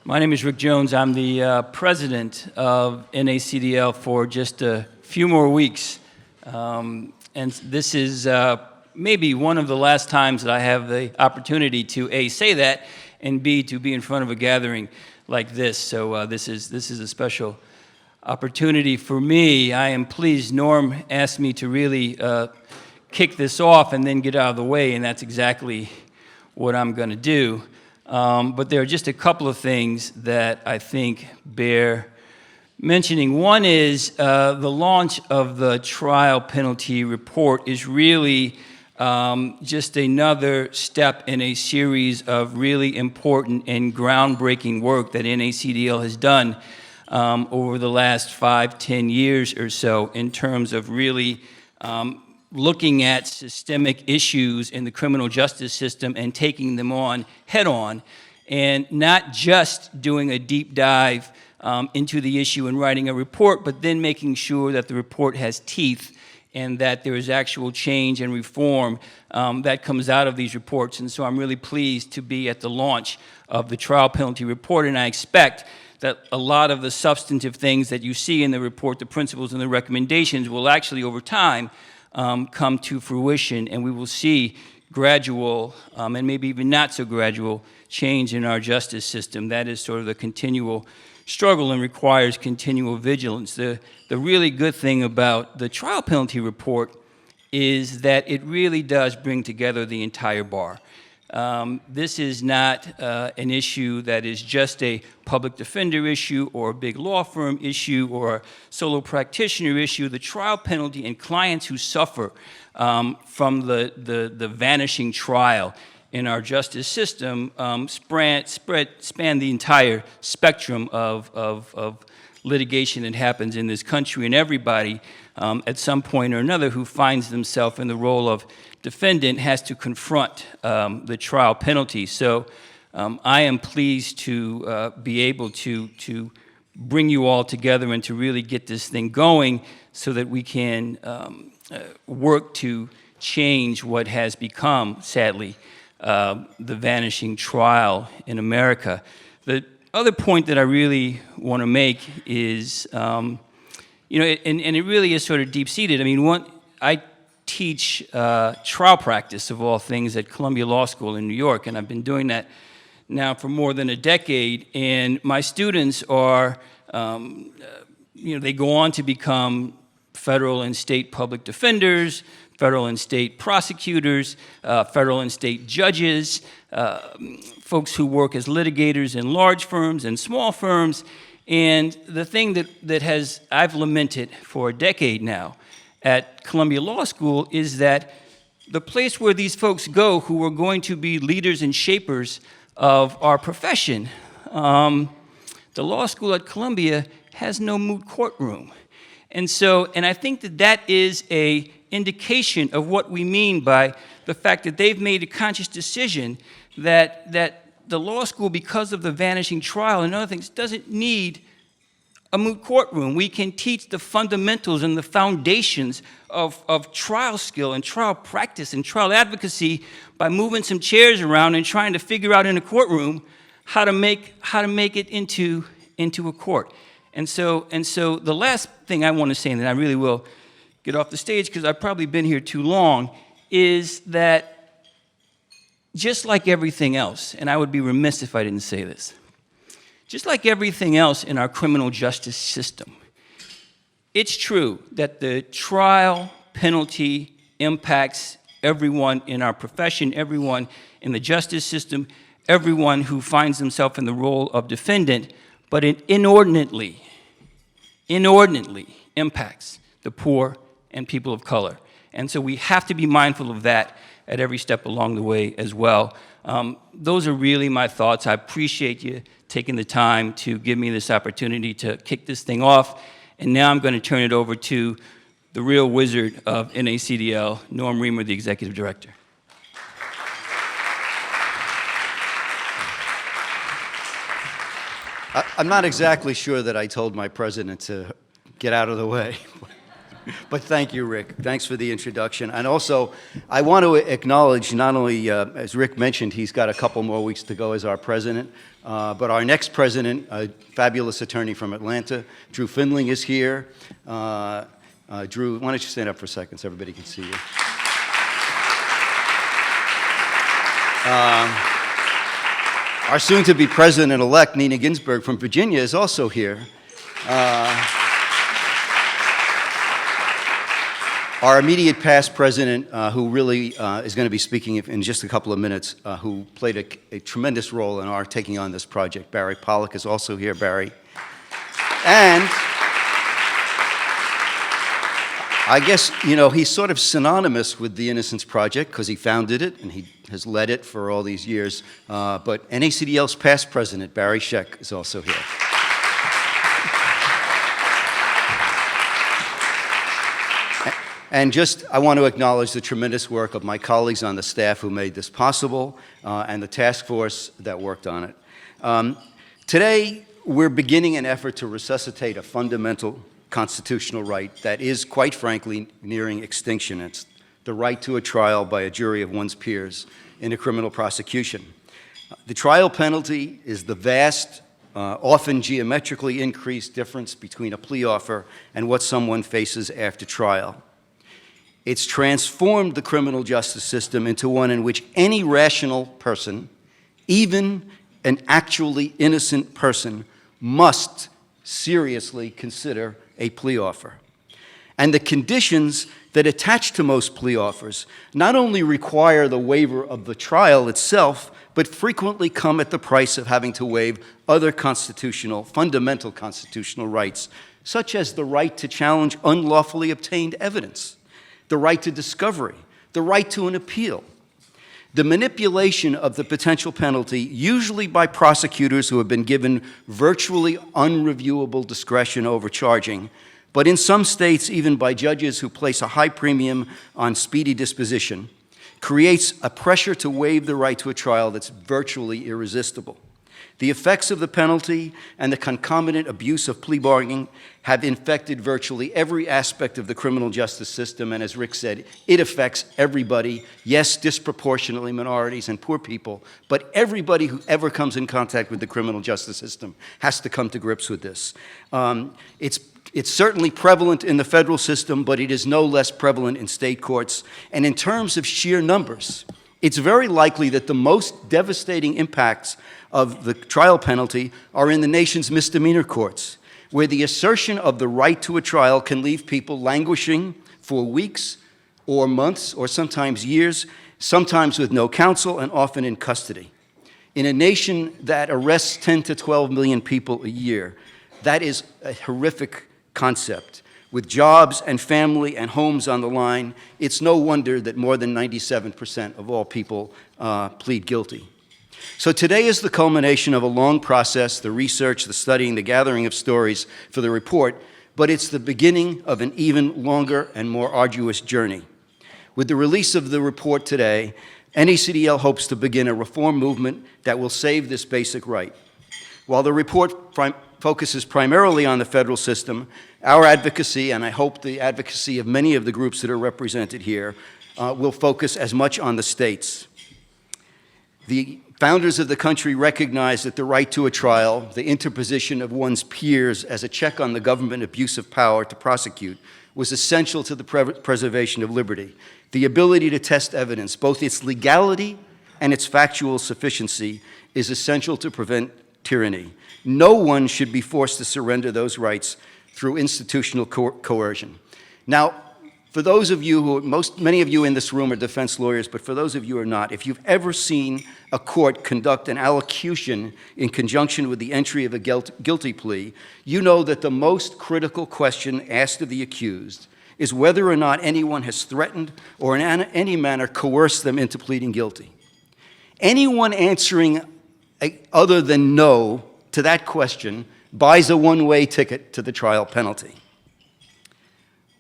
My name is Rick Jones. I'm the president of NACDL for just a few more weeks. And this is maybe one of the last times that I have the opportunity to A, say that, and B, to be in front of a gathering like this. So this is a special opportunity for me. I am pleased. Norm asked me to really kick this off and then get out of the way, and that's exactly what I'm going to do. But there are just a couple of things that I think bear mentioning. One is the launch of the trial penalty report is really just another step in a series of really important and groundbreaking work that NACDL has done over the last 5-10 years or so in terms of really looking at systemic issues in the criminal justice system and taking them on head-on, and not just doing a deep dive into the issue and writing a report, but then making sure that the report has teeth and that there is actual change and reform that comes out of these reports. And so I'm really pleased to be at the launch of the trial penalty report, and I expect that a lot of the substantive things that you see in the report, the principles and the recommendations, will actually, over time, come to fruition, and we will see gradual and maybe even not so gradual change in our justice system. That is sort of the continual struggle and requires continual vigilance. The really good thing about the trial penalty report is that it really does bring together the entire bar. This is not an issue that is just a public defender issue or a big law firm issue or a solo practitioner issue. The trial penalty and clients who suffer from the vanishing trial in our justice system span the entire spectrum of litigation that happens in this country, and everybody at some point or another who finds themselves in the role of defendant has to confront the trial penalty. So I am pleased to be able to bring you all together and to really get this thing going so that we can work to change what has become, sadly, the vanishing trial in America. The other point that I really want to make is, and it really is sort of deep-seated. I mean, I teach trial practice, of all things, at Columbia Law School in New York, and I've been doing that now for more than a decade, and my students are, they go on to become federal and state public defenders, federal and state prosecutors, federal and state judges, folks who work as litigators in large firms and small firms. And the thing that I've lamented for a decade now at Columbia Law School is that the place where these folks go who are going to be leaders and shapers of our profession, the law school at Columbia has no moot courtroom. And I think that is a indication of what we mean by the fact that they've made a conscious decision that the law school, because of the vanishing trial and other things, doesn't need a moot courtroom. We can teach the fundamentals and the foundations of trial skill and trial practice and trial advocacy by moving some chairs around and trying to figure out in a courtroom how to make it into a court. And so the last thing I want to say, and then I really will get off the stage because I've probably been here too long, is that just like everything else, and I would be remiss if I didn't say this, just like everything else in our criminal justice system, it's true that the trial penalty impacts everyone in our profession, everyone in the justice system, everyone who finds himself in the role of defendant, but it inordinately impacts the poor and people of color. And so we have to be mindful of that at every step along the way as well. Those are really my thoughts. I appreciate you taking the time to give me this opportunity to kick this thing off. And now I'm going to turn it over to the real wizard of NACDL, Norm Reamer, the Executive Director. I'm not exactly sure that I told my president to get out of the way. But thank you, Rick. Thanks for the introduction. And also, I want to acknowledge not only, as Rick mentioned, he's got a couple more weeks to go as our president, but our next president, a fabulous attorney from Atlanta, Drew Findling, is here. Drew, why don't you stand up for a second so everybody can see you. Our soon-to-be president-elect, Nina Ginsburg from Virginia, is also here. Our immediate past president, who really is going to be speaking in just a couple of minutes, who played a tremendous role in our taking on this project, Barry Pollock, is also here. Barry. And I guess, you know, he's sort of synonymous with the Innocence Project because he founded it and he has led it for all these years. But NACDL's past president, Barry Scheck, is also here. And just, I want to acknowledge the tremendous work of my colleagues on the staff who made this possible and the task force that worked on it. Today, we're beginning an effort to resuscitate a fundamental constitutional right that is, quite frankly, nearing extinction. It's the right to a trial by a jury of one's peers in a criminal prosecution. The trial penalty is the vast, often geometrically increased difference between a plea offer and what someone faces after trial. It's transformed the criminal justice system into one in which any rational person, even an actually innocent person, must seriously consider a plea offer. And the conditions that attach to most plea offers not only require the waiver of the trial itself, but frequently come at the price of having to waive other fundamental constitutional rights, such as the right to challenge unlawfully obtained evidence, the right to discovery, the right to an appeal. The manipulation of the potential penalty, usually by prosecutors who have been given virtually unreviewable discretion over charging, but in some states even by judges who place a high premium on speedy disposition, creates a pressure to waive the right to a trial that's virtually irresistible. The effects of the penalty and the concomitant abuse of plea bargaining have infected virtually every aspect of the criminal justice system, and as Rick said, it affects everybody, yes, disproportionately minorities and poor people, but everybody who ever comes in contact with the criminal justice system has to come to grips with this. It's certainly prevalent in the federal system, but it is no less prevalent in state courts, and in terms of sheer numbers, it's very likely that the most devastating impacts of the trial penalty are in the nation's misdemeanor courts, where the assertion of the right to a trial can leave people languishing for weeks or months or sometimes years, sometimes with no counsel and often in custody. In a nation that arrests 10 to 12 million people a year, that is a horrific concept. With jobs and family and homes on the line, it's no wonder that more than 97% of all people plead guilty. So today is the culmination of a long process, the research, the studying, the gathering of stories for the report, but it's the beginning of an even longer and more arduous journey. With the release of the report today, NACDL hopes to begin a reform movement that will save this basic right. While the report focuses primarily on the federal system, our advocacy, and I hope the advocacy of many of the groups that are represented here, will focus as much on the states. The founders of the country recognized that the right to a trial, the interposition of one's peers as a check on the government abuse of power to prosecute, was essential to the preservation of liberty. The ability to test evidence, both its legality and its factual sufficiency, is essential to prevent tyranny. No one should be forced to surrender those rights through institutional coercion. Now, for those of you who, many of you in this room are defense lawyers, but for those of you who are not, if you've ever seen a court conduct an allocution in conjunction with the entry of a guilty plea, you know that the most critical question asked of the accused is whether or not anyone has threatened or in any manner coerced them into pleading guilty. Anyone answering other than no to that question buys a one-way ticket to the trial penalty.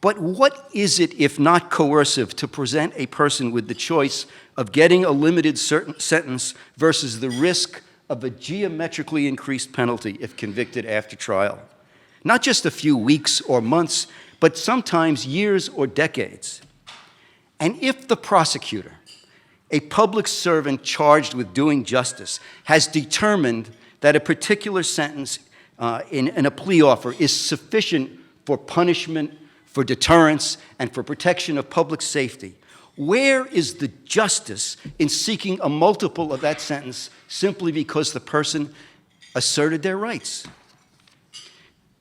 But what is it, if not coercive, to present a person with the choice of getting a limited sentence versus the risk of a geometrically increased penalty if convicted after trial? Not just a few weeks or months, but sometimes years or decades. And if the prosecutor, a public servant charged with doing justice, has determined that a particular sentence in a plea offer is sufficient for punishment, for deterrence, and for protection of public safety, where is the justice in seeking a multiple of that sentence simply because the person asserted their rights?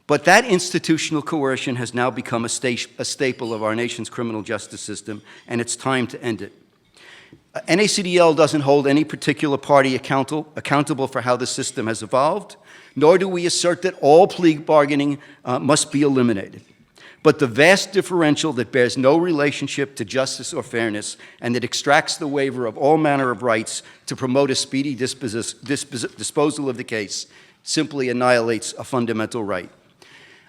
But that institutional coercion has now become a staple of our nation's criminal justice system, and it's time to end it. NACDL doesn't hold any particular party accountable for how the system has evolved, nor do we assert that all plea bargaining must be eliminated. But the vast differential that bears no relationship to justice or fairness and that extracts the waiver of all manner of rights to promote a speedy disposal of the case simply annihilates a fundamental right.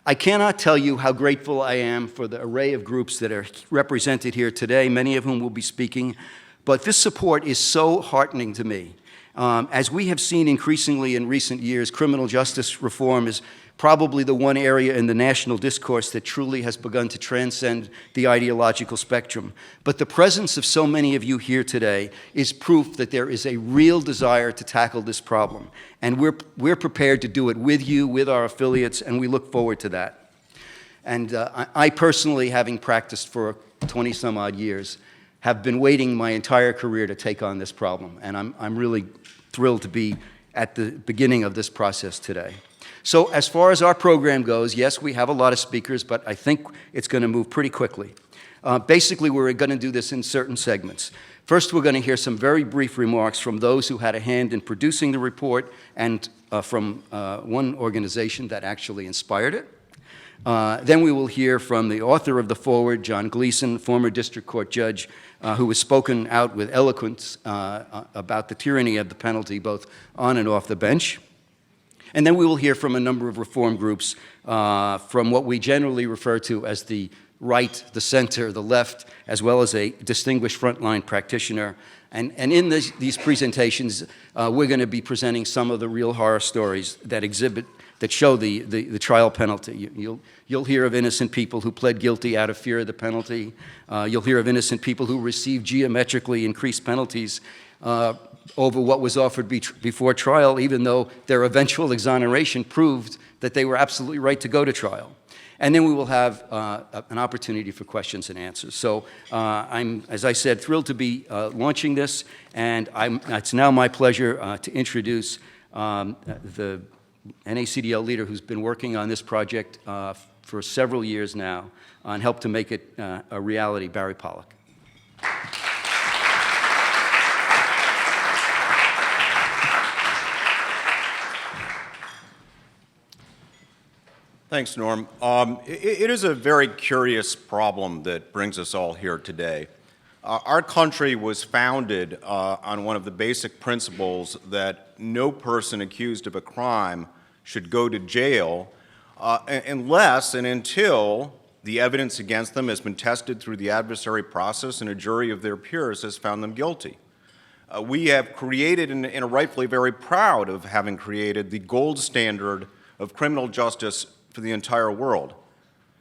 I cannot tell you how grateful I am for the array of groups that are represented here today, many of whom will be speaking, but this support is so heartening to me. As we have seen increasingly in recent years, criminal justice reform is probably the one area in the national discourse that truly has begun to transcend the ideological spectrum. But the presence of so many of you here today is proof that there is a real desire to tackle this problem. And we're prepared to do it with you, with our affiliates, and we look forward to that. And I personally, having practiced for 20-some-odd years, have been waiting my entire career to take on this problem. And I'm really thrilled to be at the beginning of this process today. So as far as our program goes, yes, we have a lot of speakers, but I think it's going to move pretty quickly. Basically, we're going to do this in certain segments. First, we're going to hear some very brief remarks from those who had a hand in producing the report and from one organization that actually inspired it. Then we will hear from the author of the foreword, John Gleason, former district court judge, who has spoken out with eloquence about the tyranny of the penalty, both on and off the bench. And then we will hear from a number of reform groups from what we generally refer to as the right, the center, the left, as well as a distinguished frontline practitioner. And in these presentations, we're going to be presenting some of the real horror stories that show the trial penalty. You'll hear of innocent people who pled guilty out of fear of the penalty. You'll hear of innocent people who received geometrically increased penalties over what was offered before trial, even though their eventual exoneration proved that they were absolutely right to go to trial. And then we will have an opportunity for questions and answers. So I'm, as I said, thrilled to be launching this, and it's now my pleasure to introduce the NACDL leader who's been working on this project for several years now and helped to make it a reality, Barry Pollack. Thanks, Norm. It is a very curious problem that brings us all here today. Our country was founded on one of the basic principles that no person accused of a crime should go to jail unless and until the evidence against them has been tested through the adversary process and a jury of their peers has found them guilty. We have created, and are rightfully very proud of having created, the gold standard of criminal justice for the entire world.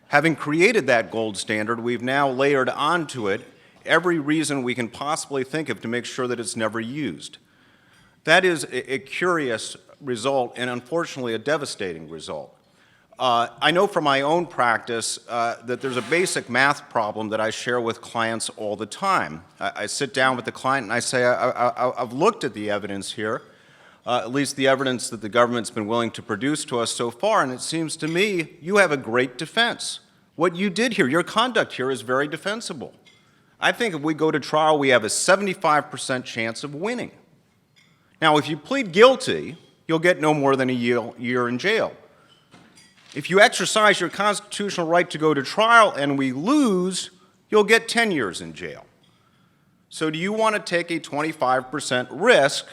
Having created that gold standard, we've now layered onto it every reason we can possibly think of to make sure that it's never used. That is a curious result and unfortunately a devastating result. I know from my own practice that there's a basic math problem that I share with clients all the time. I sit down with the client and I say, I've looked at the evidence here, at least the evidence that the government's been willing to produce to us so far, and it seems to me you have a great defense. What you did here, your conduct here is very defensible. I think if we go to trial, we have a 75% chance of winning. Now, if you plead guilty, you'll get no more than a year in jail. If you exercise your constitutional right to go to trial and we lose, you'll get 10 years in jail. So do you want to take a 25% risk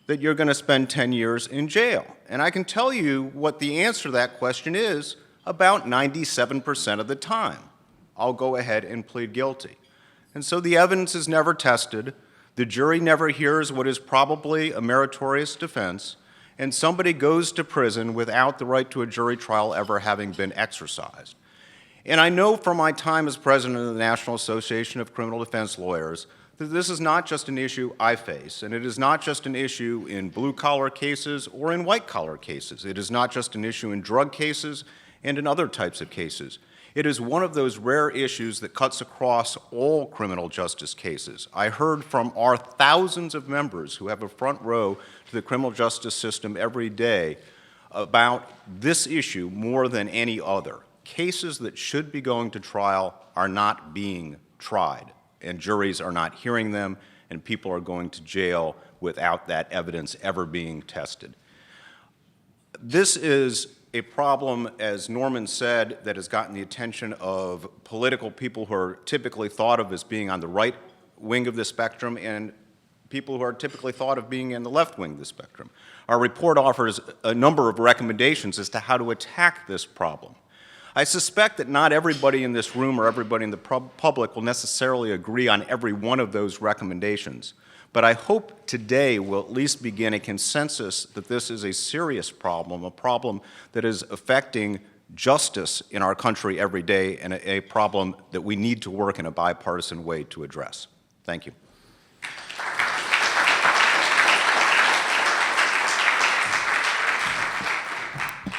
that you're going to spend 10 years in jail? And I can tell you what the answer to that question is about 97% of the time. I'll go ahead and plead guilty. And so the evidence is never tested, the jury never hears what is probably a meritorious defense, and somebody goes to prison without the right to a jury trial ever having been exercised. And I know from my time as president of the National Association of Criminal Defense Lawyers that this is not just an issue I face, and it is not just an issue in blue-collar cases or in white-collar cases. It is not just an issue in drug cases and in other types of cases. It is one of those rare issues that cuts across all criminal justice cases. I heard from our thousands of members who have a front row to the criminal justice system every day about this issue more than any other. Cases that should be going to trial are not being tried, and juries are not hearing them, and people are going to jail without that evidence ever being tested. This is a problem, as Norman said, that has gotten the attention of political people who are typically thought of as being on the right wing of the spectrum and people who are typically thought of being in the left wing of the spectrum. Our report offers a number of recommendations as to how to attack this problem. I suspect that not everybody in this room or everybody in the public will necessarily agree on every one of those recommendations, but I hope today will at least begin a consensus that this is a serious problem, a problem that is affecting justice in our country every day, and a problem that we need to work in a bipartisan way to address. Thank you.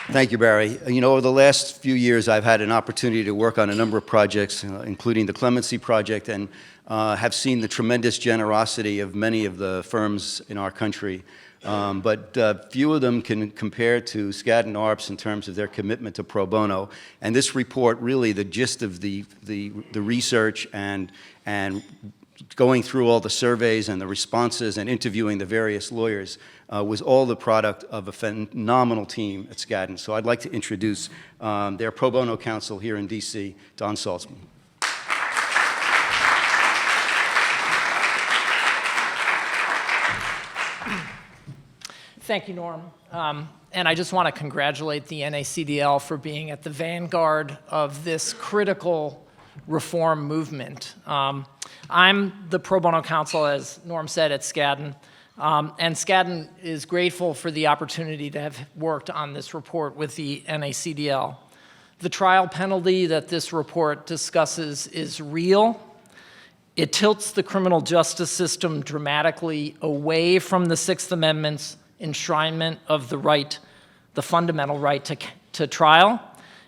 Thank you, Barry. You know, over the last few years, I've had an opportunity to work on a number of projects, including the Clemency Project, and have seen the tremendous generosity of many of the firms in our country. But few of them can compare to Skadden Arps in terms of their commitment to pro bono. And this report, really, the gist of the research and going through all the surveys and the responses and interviewing the various lawyers was all the product of a phenomenal team at Skadden. So I'd like to introduce their pro bono counsel here in D.C., Don Saltzman. Thank you, Norm. And I just want to congratulate the NACDL for being at the vanguard of this critical reform movement. I'm the pro bono counsel, as Norm said, at Skadden. And Skadden is grateful for the opportunity to have worked on this report with the NACDL. The trial penalty that this report discusses is real. It tilts the criminal justice system dramatically away from the Sixth Amendment's enshrinement of the right, the fundamental right to trial,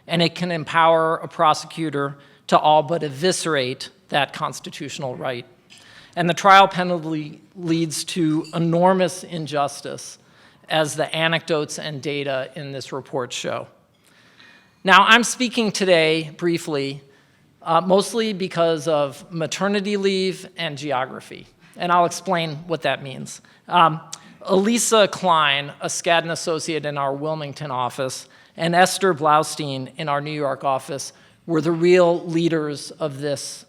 and it can empower a prosecutor to all but eviscerate that constitutional right. And the trial penalty leads to enormous injustice, as the anecdotes and data in this report show. Now, I'm speaking today briefly, mostly because of maternity leave and geography, and I'll explain what that means. Elisa Klein, a Skadden associate in our Wilmington office, and Esther Blaustein in our New York office were the real leaders of this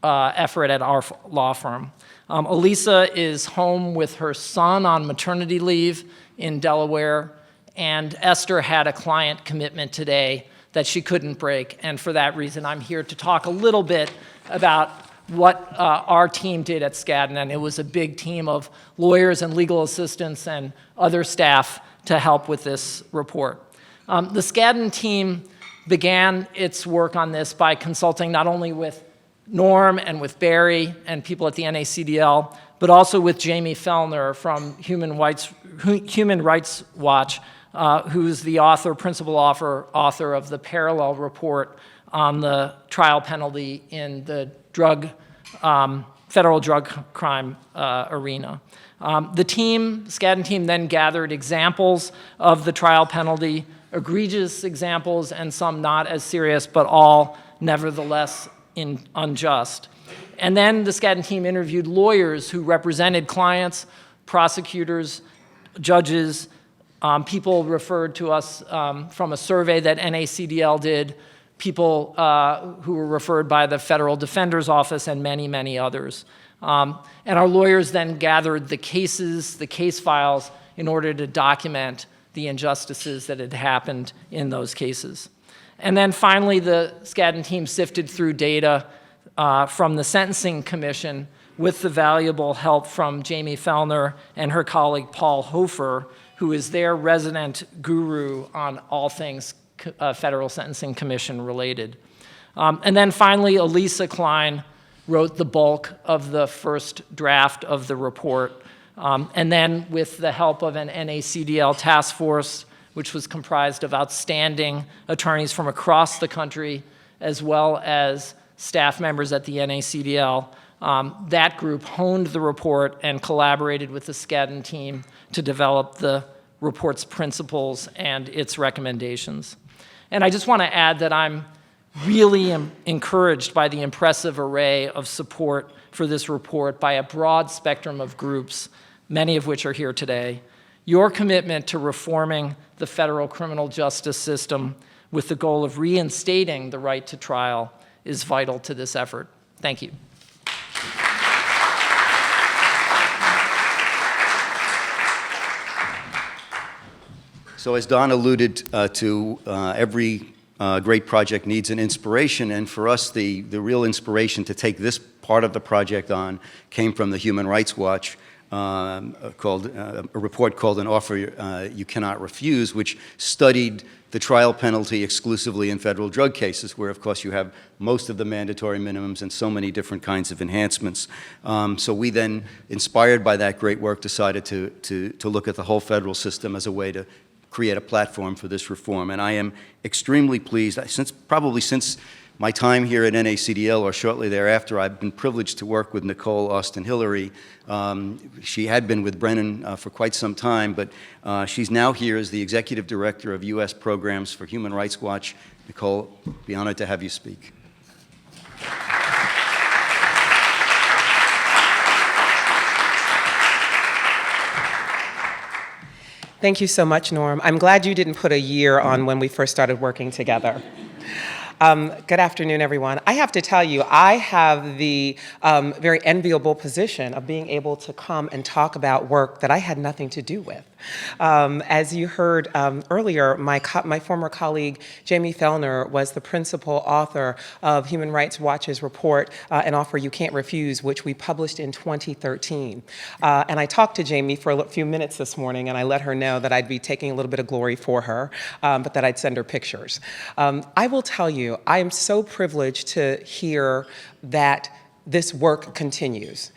effort at our law firm. Elisa is home with her son on maternity leave in Delaware, and Esther had a client commitment today that she couldn't break, and for that reason I'm here to talk a little bit about what our team did at Skadden, and it was a big team of lawyers and legal assistants and other staff to help with this report. The Skadden team began its work on this by consulting not only with Norm and with Barry and people at the NACDL, but also with Jamie Fellner from Human Rights Watch, who's the principal author of the parallel report on the trial penalty in the federal drug crime arena. The Skadden team then gathered examples of the trial penalty, egregious examples and some not as serious, but all nevertheless unjust. And then the Skadden team interviewed lawyers who represented clients, prosecutors, judges, people referred to us from a survey that NACDL did, people who were referred by the Federal Defender's Office, and many, many others. And our lawyers then gathered the case files, in order to document the injustices that had happened in those cases. And then finally, the Skadden team sifted through data from the Sentencing Commission with the valuable help from Jamie Fellner and her colleague Paul Hofer, who is their resident guru on all things Federal Sentencing Commission related. And then finally, Elisa Klein wrote the bulk of the first draft of the report. And then with the help of an NACDL task force, which was comprised of outstanding attorneys from across the country, as well as staff members at the NACDL, that group honed the report and collaborated with the Skadden team to develop the report's principles and its recommendations. And I just want to add that I'm really encouraged by the impressive array of support for this report by a broad spectrum of groups, many of which are here today. Your commitment to reforming the federal criminal justice system with the goal of reinstating the right to trial is vital to this effort. Thank you. So as Don alluded to, every great project needs an inspiration, and for us, the real inspiration to take this part of the project on came from the Human Rights Watch, a report called An Offer You Cannot Refuse, which studied the trial penalty exclusively in federal drug cases, where, of course, you have most of the mandatory minimums and so many different kinds of enhancements. So we then, inspired by that great work, decided to look at the whole federal system as a way to create a platform for this reform. And I am extremely pleased. Probably since my time here at NACDL or shortly thereafter, I've been privileged to work with Nicole Austin-Hillary. She had been with Brennan for quite some time, but she's now here as the Executive Director of U.S. Programs for Human Rights Watch. Nicole, be honored to have you speak. Thank you so much, Norm. I'm glad you didn't put a year on when we first started working together. Good afternoon, everyone. I have to tell you, I have the very enviable position of being able to come and talk about work that I had nothing to do with. As you heard earlier, my former colleague, Jamie Fellner, was the principal author of Human Rights Watch's report, An Offer You Can't Refuse, which we published in 2013. And I talked to Jamie for a few minutes this morning, and I let her know that I'd be taking a little bit of glory for her, but that I'd send her pictures. I will tell you, I am so privileged to hear that this work continues,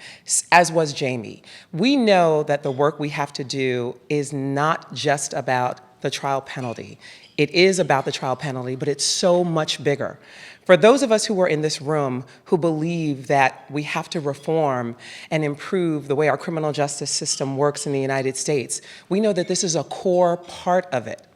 as was Jamie. We know that the work we have to do is not just about the trial penalty. It is about the trial penalty, but it's so much bigger. For those of us who are in this room who believe that we have to reform and improve the way our criminal justice system works in the United States, we know that this is a core part of it.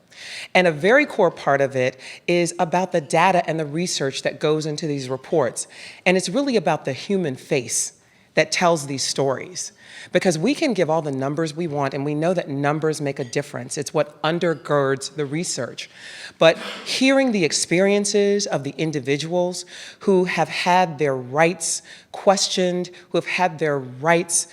And a very core part of it is about the data and the research that goes into these reports. And it's really about the human face that tells these stories. Because we can give all the numbers we want, and we know that numbers make a difference. It's what undergirds the research. But hearing the experiences of the individuals who have had their rights questioned, who have had their rights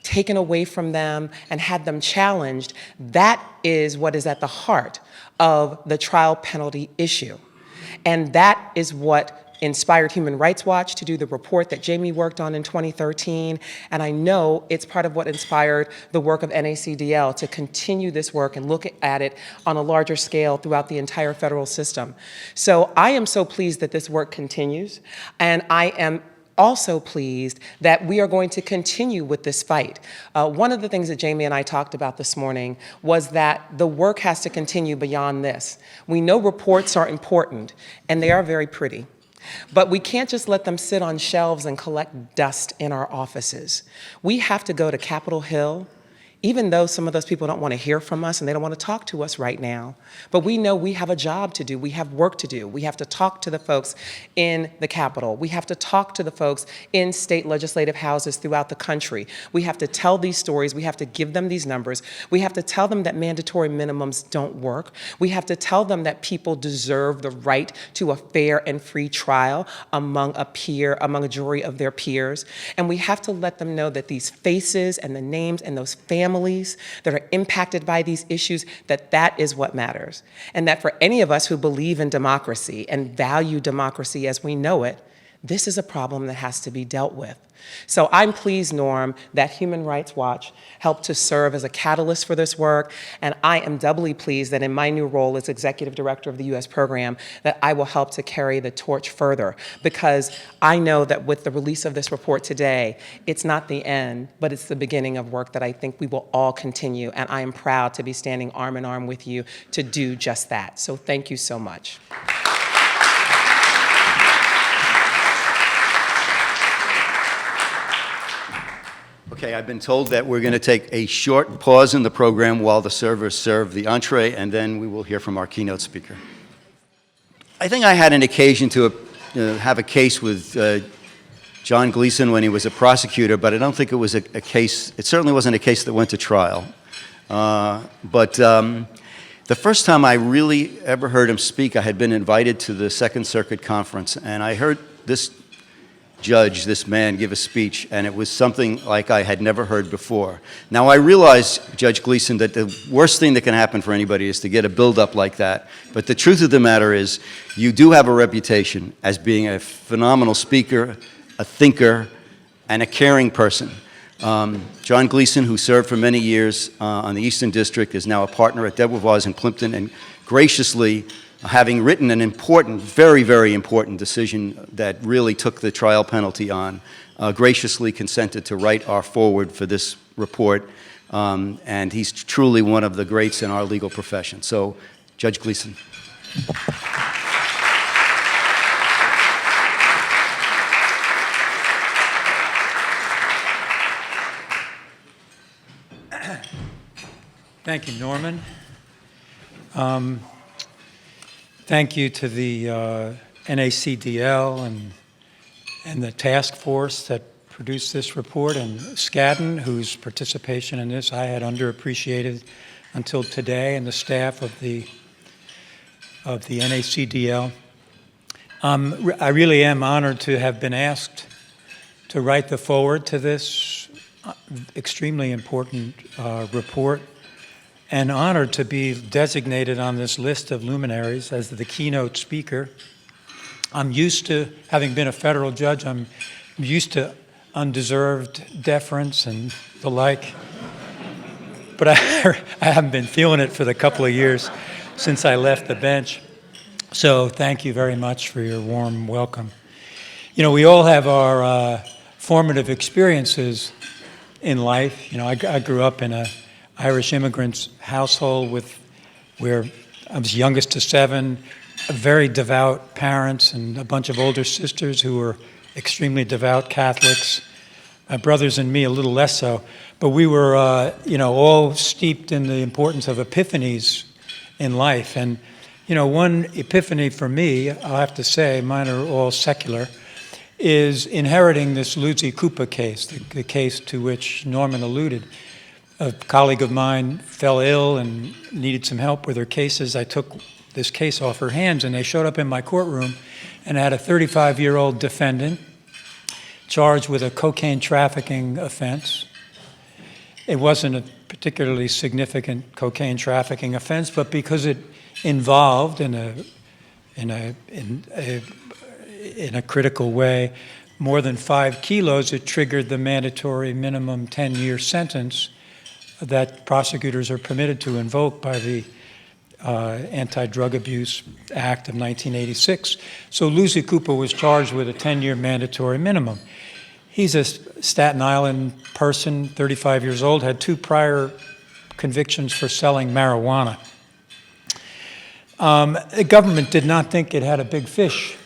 taken away from them and had them challenged, that is what is at the heart of the trial penalty issue. And that is what inspired Human Rights Watch to do the report that Jamie worked on in 2013. And I know it's part of what inspired the work of NACDL to continue this work and look at it on a larger scale throughout the entire federal system. So I am so pleased that this work continues, and I am also pleased that we are going to continue with this fight. One of the things that Jamie and I talked about this morning was that the work has to continue beyond this. We know reports are important, and they are very pretty. But we can't just let them sit on shelves and collect dust in our offices. We have to go to Capitol Hill, even though some of those people don't want to hear from us and they don't want to talk to us right now. But we know we have a job to do. We have work to do. We have to talk to the folks in the Capitol. We have to talk to the folks in state legislative houses throughout the country. We have to tell these stories. We have to give them these numbers. We have to tell them that mandatory minimums don't work. We have to tell them that people deserve the right to a fair and free trial among a jury of their peers. And we have to let them know that these faces and the names and those families that are impacted by these issues, that is what matters. And that for any of us who believe in democracy and value democracy as we know it, This is a problem that has to be dealt with. So I'm pleased, Norm, that Human Rights Watch helped to serve as a catalyst for this work, and I am doubly pleased that in my new role as Executive Director of the U.S. program, that I will help to carry the torch further, because I know that with the release of this report today, it's not the end, but it's the beginning of work that I think we will all continue, and I am proud to be standing arm in arm with you to do just that. So thank you so much. Okay, I've been told that we're going to take a short pause in the program while the servers serve the entree, and then we will hear from our keynote speaker. I think I had an occasion to have a case with John Gleeson when he was a prosecutor, but I don't think it was a case, it certainly wasn't a case that went to trial. But the first time I really ever heard him speak, I had been invited to the Second Circuit Conference, and I heard this judge, this man, give a speech, and it was something like I had never heard before. Now, I realize, Judge Gleeson, that the worst thing that can happen for anybody is to get a build-up like that. But the truth of the matter is, you do have a reputation as being a phenomenal speaker, a thinker, and a caring person. John Gleeson, who served for many years on the Eastern District, is now a partner at Debevoise and Plimpton, and graciously, having written an important, very, very important decision that really took the trial penalty on, graciously consented to write our foreword for this report, and he's truly one of the greats in our legal profession. So, Judge Gleeson. Thank you, Norman. Thank you to the NACDL and the task force that produced this report, and Skadden, whose participation in this I had underappreciated until today, and the staff of the NACDL. I really am honored to have been asked to write the foreword to this extremely important report, and honored to be designated on this list of luminaries as the keynote speaker. I'm used to, having been a federal judge, I'm used to undeserved deference and the like, but I haven't been feeling it for the couple of years since I left the bench. So thank you very much for your warm welcome. You know, we all have our formative experiences in life. You know, I grew up in a Irish immigrants household where I was youngest of 7, very devout parents and a bunch of older sisters who were extremely devout Catholics. My brothers and me a little less so, but we were, you know, all steeped in the importance of epiphanies in life. And, you know, one epiphany for me, I'll have to say, mine are all secular, is inheriting this Lucy Cooper case, the case to which Norman alluded. A colleague of mine fell ill and needed some help with her cases. I took this case off her hands, and they showed up in my courtroom and had a 35-year-old defendant charged with a cocaine trafficking offense. It wasn't a particularly significant cocaine trafficking offense, but because it involved in a critical way more than 5 kilos, it triggered the mandatory minimum 10-year sentence that prosecutors are permitted to invoke by the Anti-Drug Abuse Act of 1986. So Lucy Cooper was charged with a 10-year mandatory minimum. He's a Staten Island person, 35 years old, had 2 prior convictions for selling marijuana. The government did not think it had a big fish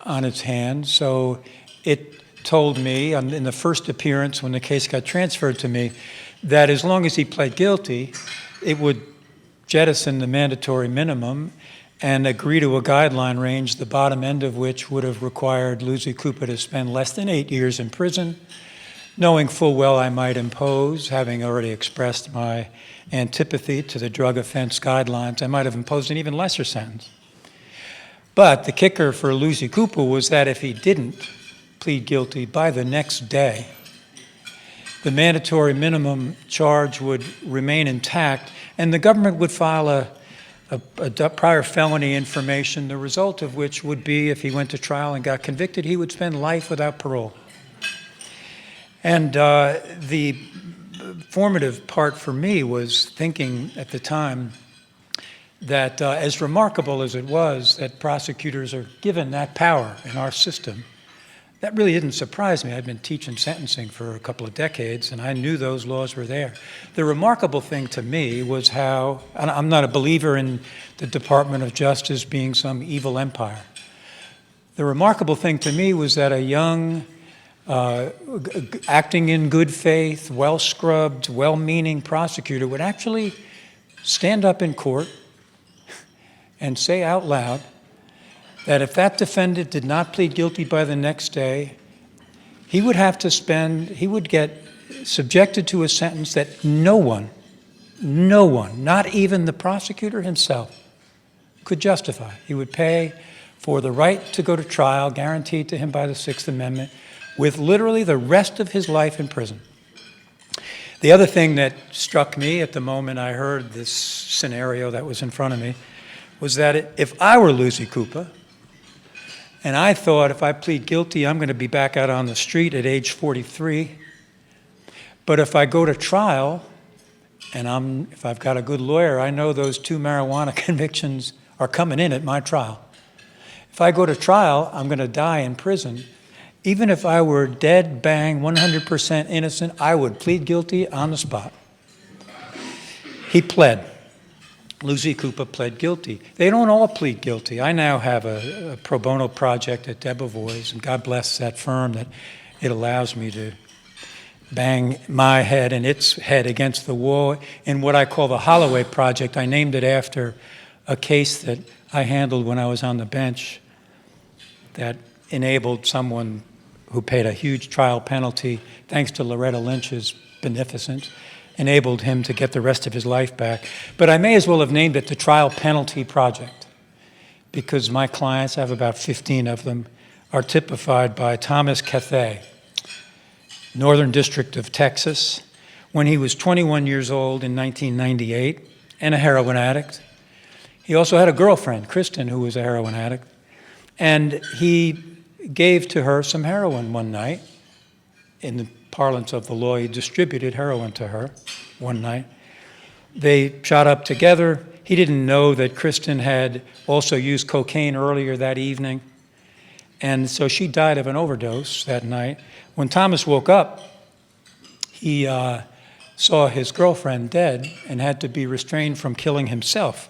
on its hands, so it told me in the first appearance when the case got transferred to me that as long as he pled guilty, it would jettison the mandatory minimum and agree to a guideline range, the bottom end of which would have required Lucy Cooper to spend less than 8 years in prison, knowing full well I might impose, having already expressed my antipathy to the drug offense guidelines, I might have imposed an even lesser sentence. But the kicker for Lucy Cooper was that if he didn't plead guilty, by the next day, the mandatory minimum charge would remain intact, and the government would file prior felony information, the result of which would be, if he went to trial and got convicted, he would spend life without parole. And the formative part for me was thinking at the time that as remarkable as it was that prosecutors are given that power in our system, that really didn't surprise me. I'd been teaching sentencing for a couple of decades, and I knew those laws were there. The remarkable thing to me was how, and I'm not a believer in the Department of Justice being some evil empire. The remarkable thing to me was that a young, acting in good faith, well-scrubbed, well-meaning prosecutor would actually stand up in court and say out loud that if that defendant did not plead guilty by the next day, he would get subjected to a sentence that no one, not even the prosecutor himself, could justify. He would pay for the right to go to trial, guaranteed to him by the Sixth Amendment, with literally the rest of his life in prison. The other thing that struck me at the moment I heard this scenario that was in front of me was that if I were Lucy Cooper, and I thought if I plead guilty, I'm going to be back out on the street at age 43, but if I go to trial, and if I've got a good lawyer, I know those 2 marijuana convictions are coming in at my trial. If I go to trial, I'm going to die in prison. Even if I were dead, bang, 100% innocent, I would plead guilty on the spot. He pled. Lucy Cooper pled guilty. They don't all plead guilty. I now have a pro bono project at Debevoise, and God bless that firm that it allows me to bang my head and its head against the wall in what I call the Holloway Project. I named it after a case that I handled when I was on the bench that enabled someone who paid a huge trial penalty, thanks to Loretta Lynch's beneficence, enabled him to get the rest of his life back. But I may as well have named it the Trial Penalty Project, because my clients, I have about 15 of them, are typified by Thomas Cathay, Northern District of Texas, when he was 21 years old in 1998 and a heroin addict. He also had a girlfriend, Kristen, who was a heroin addict, and he gave to her some heroin one night. In the parlance of the law, he distributed heroin to her one night. They shot up together. He didn't know that Kristen had also used cocaine earlier that evening, and so she died of an overdose that night. When Thomas woke up, he saw his girlfriend dead and had to be restrained from killing himself.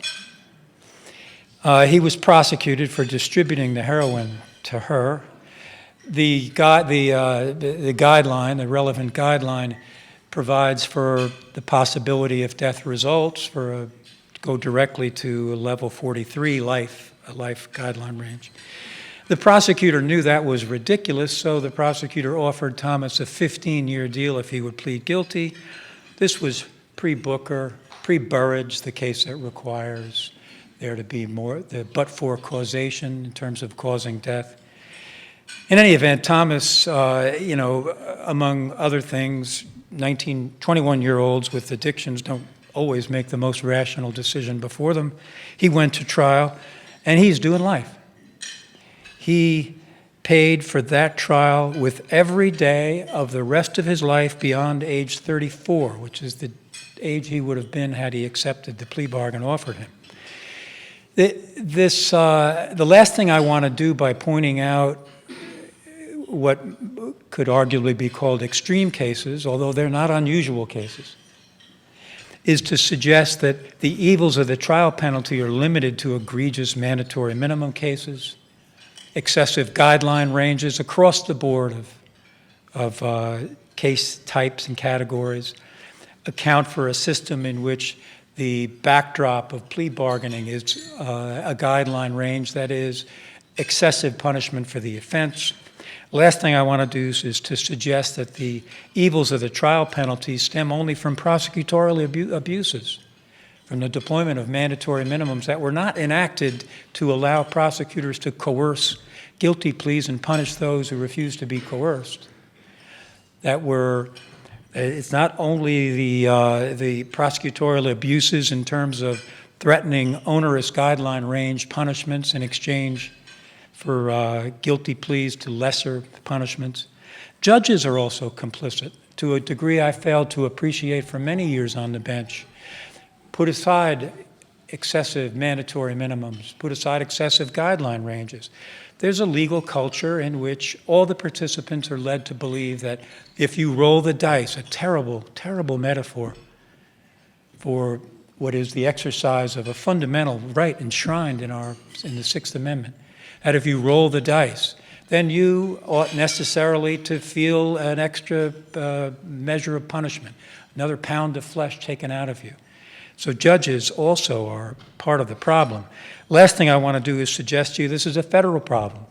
He was prosecuted for distributing the heroin to her. The guideline, the relevant guideline, provides for the possibility, if death results, go directly to a level 43 a life guideline range. The prosecutor knew that was ridiculous, so the prosecutor offered Thomas a 15-year deal if he would plead guilty. This was pre-Booker, pre-Burrage, the case that requires there to be more, the but-for causation in terms of causing death. In any event, Thomas, among other things, 21-year-olds with addictions don't always make the most rational decision before them. He went to trial, and he's doing life. He paid for that trial with every day of the rest of his life beyond age 34, which is the age he would have been had he accepted the plea bargain offered him. The last thing I want to do by pointing out what could arguably be called extreme cases, although they're not unusual cases, is to suggest that the evils of the trial penalty are limited to egregious mandatory minimum cases, excessive guideline ranges across the board of case types and categories, account for a system in which the backdrop of plea bargaining is a guideline range that is excessive punishment for the offense. Last thing I want to do is to suggest that the evils of the trial penalty stem only from prosecutorial abuses, from the deployment of mandatory minimums that were not enacted to allow prosecutors to coerce guilty pleas and punish those who refuse to be coerced. It's not only the prosecutorial abuses in terms of threatening onerous guideline range punishments in exchange for guilty pleas to lesser punishments. Judges are also complicit to a degree I failed to appreciate for many years on the bench. Put aside excessive mandatory minimums, put aside excessive guideline ranges. There's a legal culture in which all the participants are led to believe that if you roll the dice, a terrible, terrible metaphor for what is the exercise of a fundamental right enshrined in the Sixth Amendment, that if you roll the dice, then you ought necessarily to feel an extra measure of punishment, another pound of flesh taken out of you. So judges also are part of the problem. Last thing I want to do is suggest to you this is a federal problem.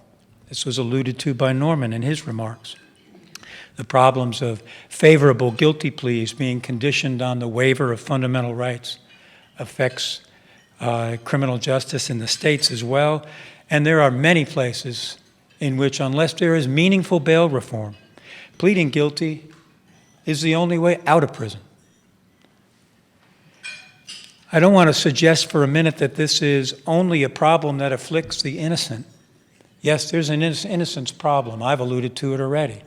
This was alluded to by Norman in his remarks. The problems of favorable guilty pleas being conditioned on the waiver of fundamental rights affects criminal justice in the states as well. And there are many places in which, unless there is meaningful bail reform, pleading guilty is the only way out of prison. I don't want to suggest for a minute that this is only a problem that afflicts the innocent. Yes, there's an innocence problem. I've alluded to it already.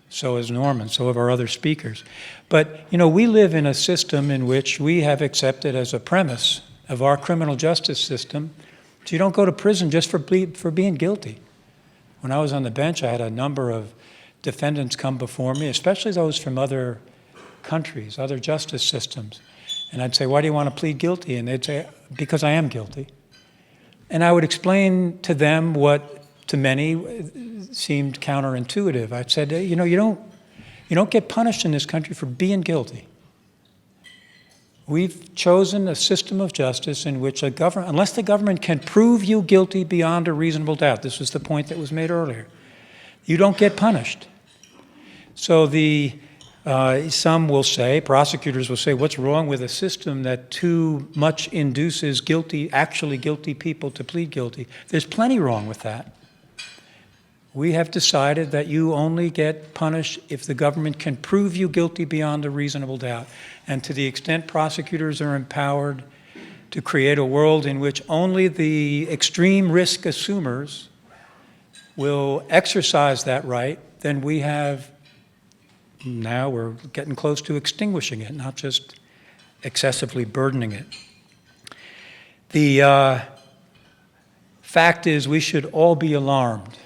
So has Norman, so have our other speakers. But, we live in a system in which we have accepted as a premise of our criminal justice system that you don't go to prison just for being guilty. When I was on the bench, I had a number of defendants come before me, especially those from other countries, other justice systems. And I'd say, why do you want to plead guilty? And they'd say, because I am guilty. And I would explain to them what, to many, seemed counterintuitive. I'd said, you don't get punished in this country for being guilty. We've chosen a system of justice in which unless the government can prove you guilty beyond a reasonable doubt, this was the point that was made earlier, you don't get punished. So some will say, prosecutors will say, what's wrong with a system that too much induces actually guilty people to plead guilty? There's plenty wrong with that. We have decided that you only get punished if the government can prove you guilty beyond a reasonable doubt. And to the extent prosecutors are empowered to create a world in which only the extreme risk assumers will exercise that right, then now we're getting close to extinguishing it, not just excessively burdening it. The fact is we should all be alarmed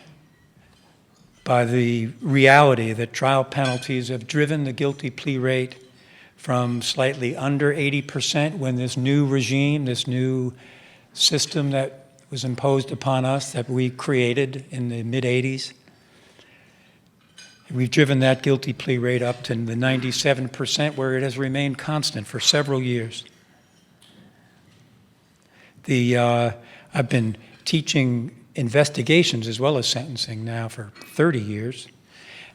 by the reality that trial penalties have driven the guilty plea rate from slightly under 80% when this new regime, this new system that was imposed upon us that we created in the mid-'80s, we've driven that guilty plea rate up to the 97% where it has remained constant for several years. I've been teaching investigations as well as sentencing now for 30 years.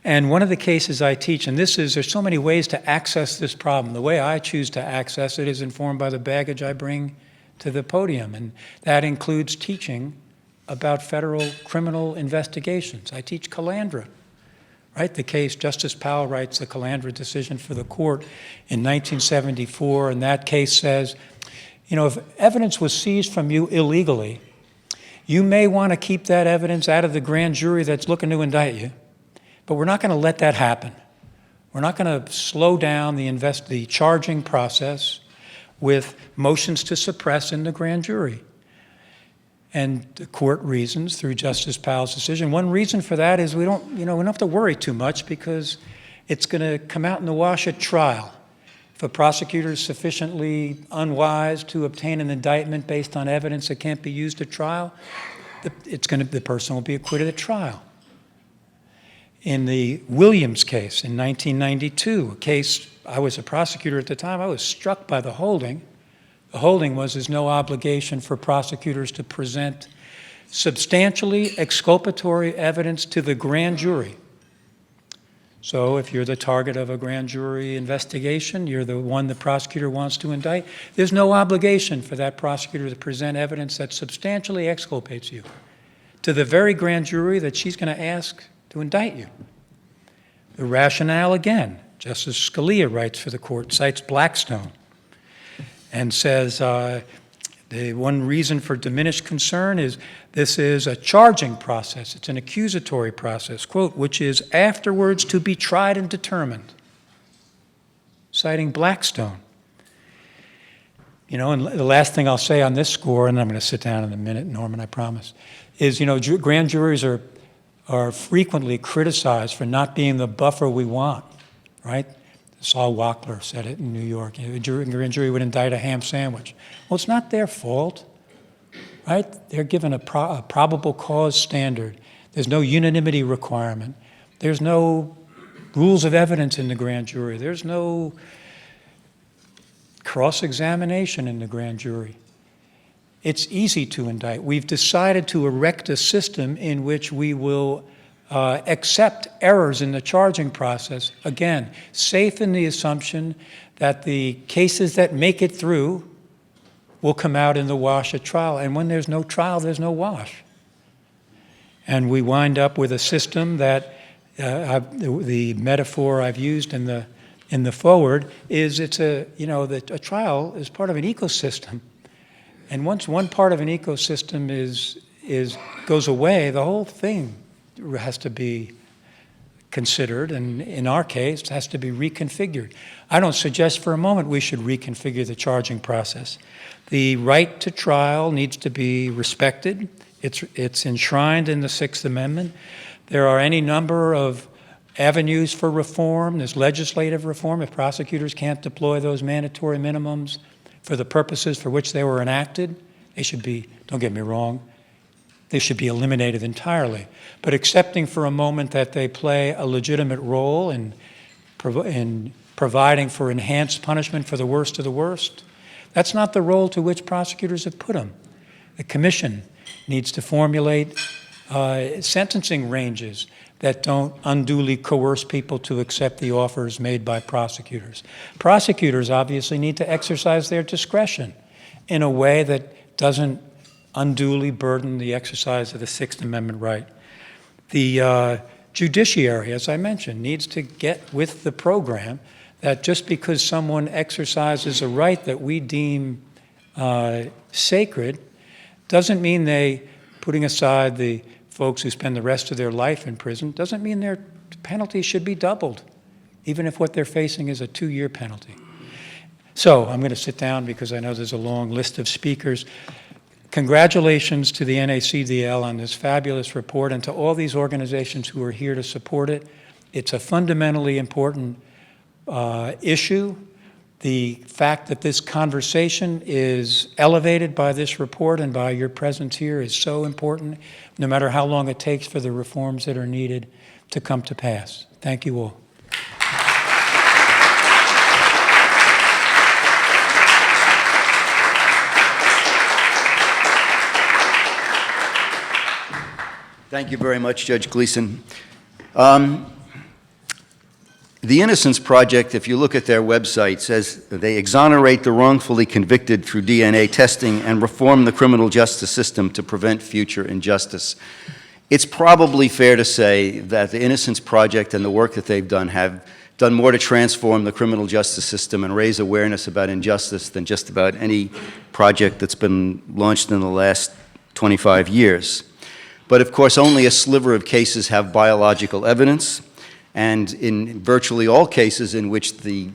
And one of the cases I teach, and there's so many ways to access this problem. The way I choose to access it is informed by the baggage I bring to the podium, and that includes teaching about federal criminal investigations. I teach Calandra, right? The case, Justice Powell writes the Calandra decision for the court in 1974, and that case says, if evidence was seized from you illegally, you may want to keep that evidence out of the grand jury that's looking to indict you, but we're not going to let that happen. We're not going to slow down the charging process with motions to suppress in the grand jury. And the court reasons through Justice Powell's decision. One reason for that is we don't have to worry too much because it's going to come out in the wash at trial. If a prosecutor is sufficiently unwise to obtain an indictment based on evidence that can't be used at trial, the person will be acquitted at trial. In the Williams case in 1992, a case, I was a prosecutor at the time, I was struck by the holding. The holding was there's no obligation for prosecutors to present substantially exculpatory evidence to the grand jury. So if you're the target of a grand jury investigation, you're the one the prosecutor wants to indict, there's no obligation for that prosecutor to present evidence that substantially exculpates you to the very grand jury that she's going to ask to indict you. The rationale, again, Justice Scalia writes for the court, cites Blackstone, and says The one reason for diminished concern is this is a charging process. It's an accusatory process, quote, which is afterwards to be tried and determined, citing Blackstone. You know, and the last thing I'll say on this score, and I'm going to sit down in a minute, Norman, I promise, is, you know, grand juries are frequently criticized for not being the buffer we want, right? Saul Wachtler said it in New York. You know, a grand jury would indict a ham sandwich. Well, it's not their fault, right? They're given a probable cause standard. There's no unanimity requirement. There's no rules of evidence in the grand jury. There's no cross-examination in the grand jury. It's easy to indict. We've decided to erect a system in which we will accept errors in the charging process, again, safe in the assumption that the cases that make it through will come out in the wash at trial. And when there's no trial, there's no wash. And we wind up with a system that, the metaphor I've used in the forward is a trial is part of an ecosystem. And once one part of an ecosystem goes away, the whole thing has to be considered, and in our case, it has to be reconfigured. I don't suggest for a moment we should reconfigure the charging process. The right to trial needs to be respected. It's enshrined in the Sixth Amendment. There are any number of avenues for reform. There's legislative reform. If prosecutors can't deploy those mandatory minimums for the purposes for which they were enacted, they should be, don't get me wrong, they should be eliminated entirely. But accepting for a moment that they play a legitimate role in providing for enhanced punishment for the worst of the worst, that's not the role to which prosecutors have put them. The commission needs to formulate sentencing ranges that don't unduly coerce people to accept the offers made by prosecutors. Prosecutors obviously need to exercise their discretion in a way that doesn't unduly burden the exercise of the Sixth Amendment right. The judiciary, as I mentioned, needs to get with the program that just because someone exercises a right that we deem sacred doesn't mean they, putting aside the folks who spend the rest of their life in prison, doesn't mean their penalty should be doubled, even if what they're facing is a 2-year penalty. So I'm going to sit down because I know there's a long list of speakers. Congratulations to the NACDL on this fabulous report and to all these organizations who are here to support it. It's a fundamentally important issue. The fact that this conversation is elevated by this report and by your presence here is so important, no matter how long it takes for the reforms that are needed to come to pass. Thank you all. Thank you very much, Judge Gleason. The Innocence Project, if you look at their website, says they exonerate the wrongfully convicted through DNA testing and reform the criminal justice system to prevent future injustice. It's probably fair to say that the Innocence Project and the work that they've done have done more to transform the criminal justice system and raise awareness about injustice than just about any project that's been launched in the last 25 years. But of course, only a sliver of cases have biological evidence. And in virtually all cases in which the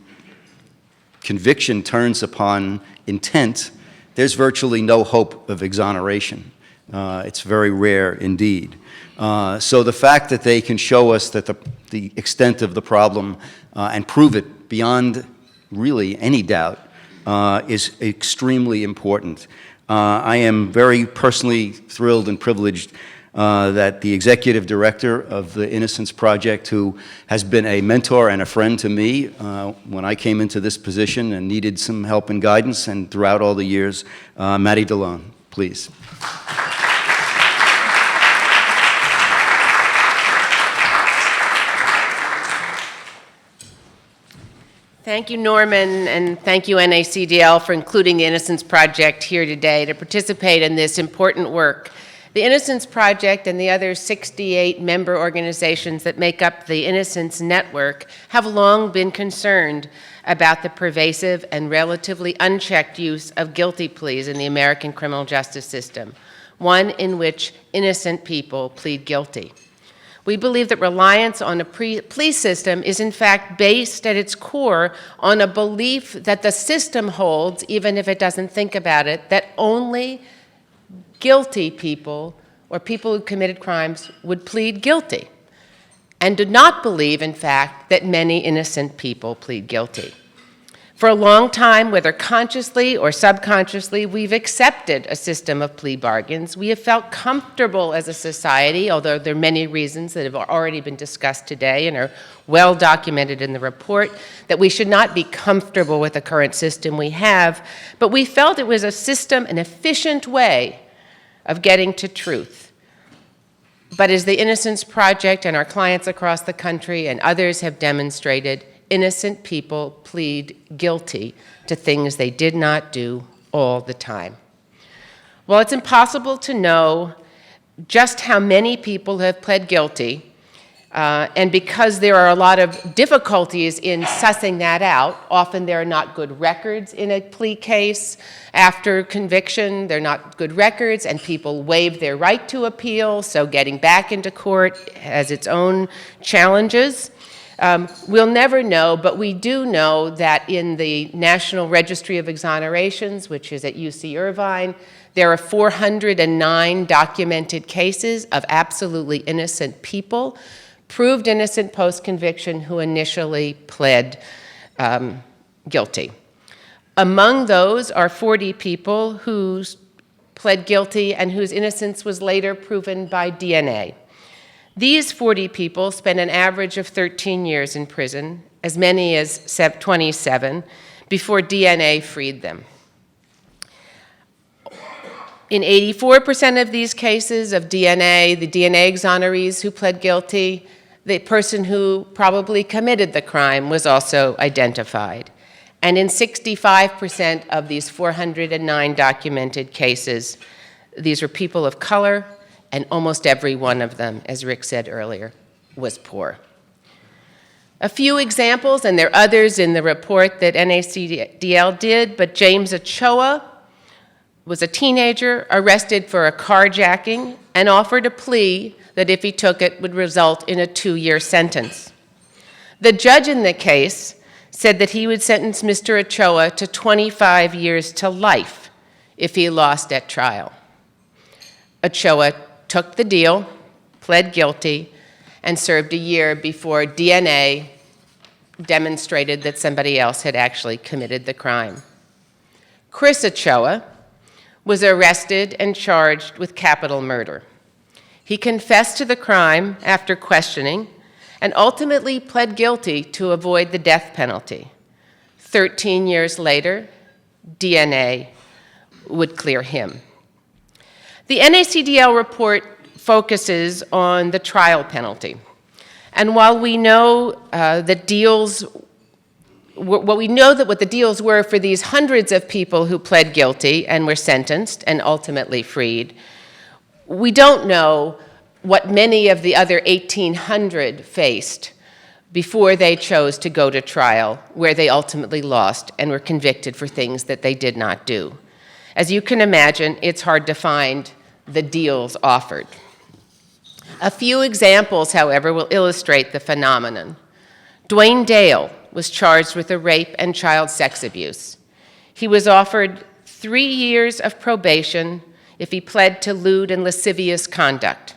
conviction turns upon intent, there's virtually no hope of exoneration. It's very rare indeed. So the fact that they can show us that the extent of the problem and prove it beyond really any doubt is extremely important. I am very personally thrilled and privileged that the executive director of the Innocence Project, who has been a mentor and a friend to me when I came into this position and needed some help and guidance, and throughout all the years, Matty DeLone, please. Thank you, Norman, and thank you, NACDL, for including the Innocence Project here today to participate in this important work The Innocence Project and the other 68 member organizations that make up the Innocence Network have long been concerned about the pervasive and relatively unchecked use of guilty pleas in the American criminal justice system, one in which innocent people plead guilty. We believe that reliance on a plea system is in fact based at its core on a belief that the system holds, even if it doesn't think about it, that only guilty people or people who committed crimes would plead guilty, and did not believe, in fact, that many innocent people plead guilty. For a long time, whether consciously or subconsciously, we've accepted a system of plea bargains. We have felt comfortable as a society, although there are many reasons that have already been discussed today and are well documented in the report, that we should not be comfortable with the current system we have, but we felt it was a system, an efficient way of getting to truth. But as the Innocence Project and our clients across the country and others have demonstrated, innocent people plead guilty to things they did not do all the time. While it's impossible to know just how many people have pled guilty, and because there are a lot of difficulties in sussing that out, often there are not good records in a plea case. After conviction, there are not good records, and people waive their right to appeal, so getting back into court has its own challenges. We'll never know, but we do know that in the National Registry of Exonerations, which is at UC Irvine, there are 409 documented cases of absolutely innocent people, proved innocent post-conviction, who initially pled guilty. Among those are 40 people who pled guilty and whose innocence was later proven by DNA. These 40 people spent an average of 13 years in prison, as many as 27, before DNA freed them. In 84% of these cases of DNA, the DNA exonerees who pled guilty, the person who probably committed the crime was also identified. And in 65% of these 409 documented cases, these were people of color, and almost every one of them, as Rick said earlier, was poor. A few examples, and there are others in the report that NACDL did, but James Ochoa was a teenager arrested for a carjacking and offered a plea that if he took it would result in a 2-year sentence. The judge in the case said that he would sentence Mr. Ochoa to 25 years to life if he lost at trial. Ochoa took the deal, pled guilty, and served a year before DNA demonstrated that somebody else had actually committed the crime. Chris Ochoa was arrested and charged with capital murder. He confessed to the crime after questioning and ultimately pled guilty to avoid the death penalty. 13 years later, DNA would clear him. The NACDL report focuses on the trial penalty. And while we know what the deals were for these hundreds of people who pled guilty and were sentenced and ultimately freed, we don't know what many of the other 1,800 faced before they chose to go to trial, where they ultimately lost and were convicted for things that they did not do. As you can imagine, it's hard to find the deals offered. A few examples, however, will illustrate the phenomenon. Dwayne Dale was charged with a rape and child sex abuse. He was offered 3 years of probation if he pled to lewd and lascivious conduct.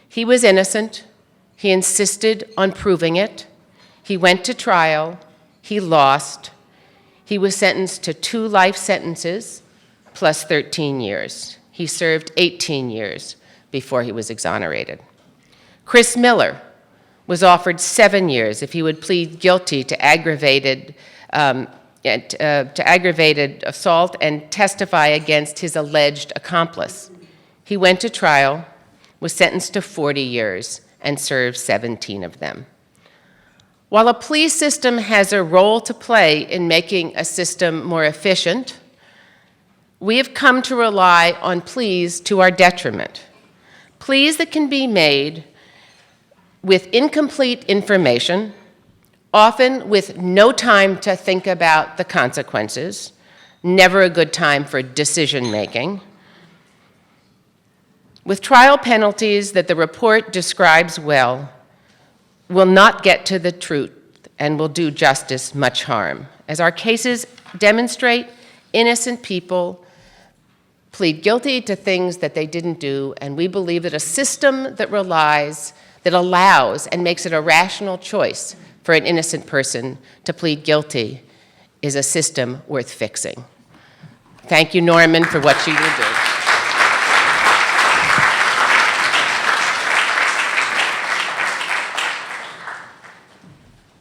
He was innocent. He insisted on proving it. He went to trial. He lost. He was sentenced to 2 life sentences plus 13 years. He served 18 years before he was exonerated. Chris Miller was offered 7 years if he would plead guilty to aggravated assault and testify against his alleged accomplice. He went to trial, was sentenced to 40 years, and served 17 of them. While a plea system has a role to play in making a system more efficient, we have come to rely on pleas to our detriment. pleas that can be made with incomplete information, often with no time to think about the consequences, never a good time for decision-making, with trial penalties that the report describes well, will not get to the truth and will do justice much harm. As our cases demonstrate, innocent people plead guilty to things that they didn't do, and we believe that a system that allows and makes it a rational choice for an innocent person to plead guilty is a system worth fixing. Thank you, Norman, for what you will do.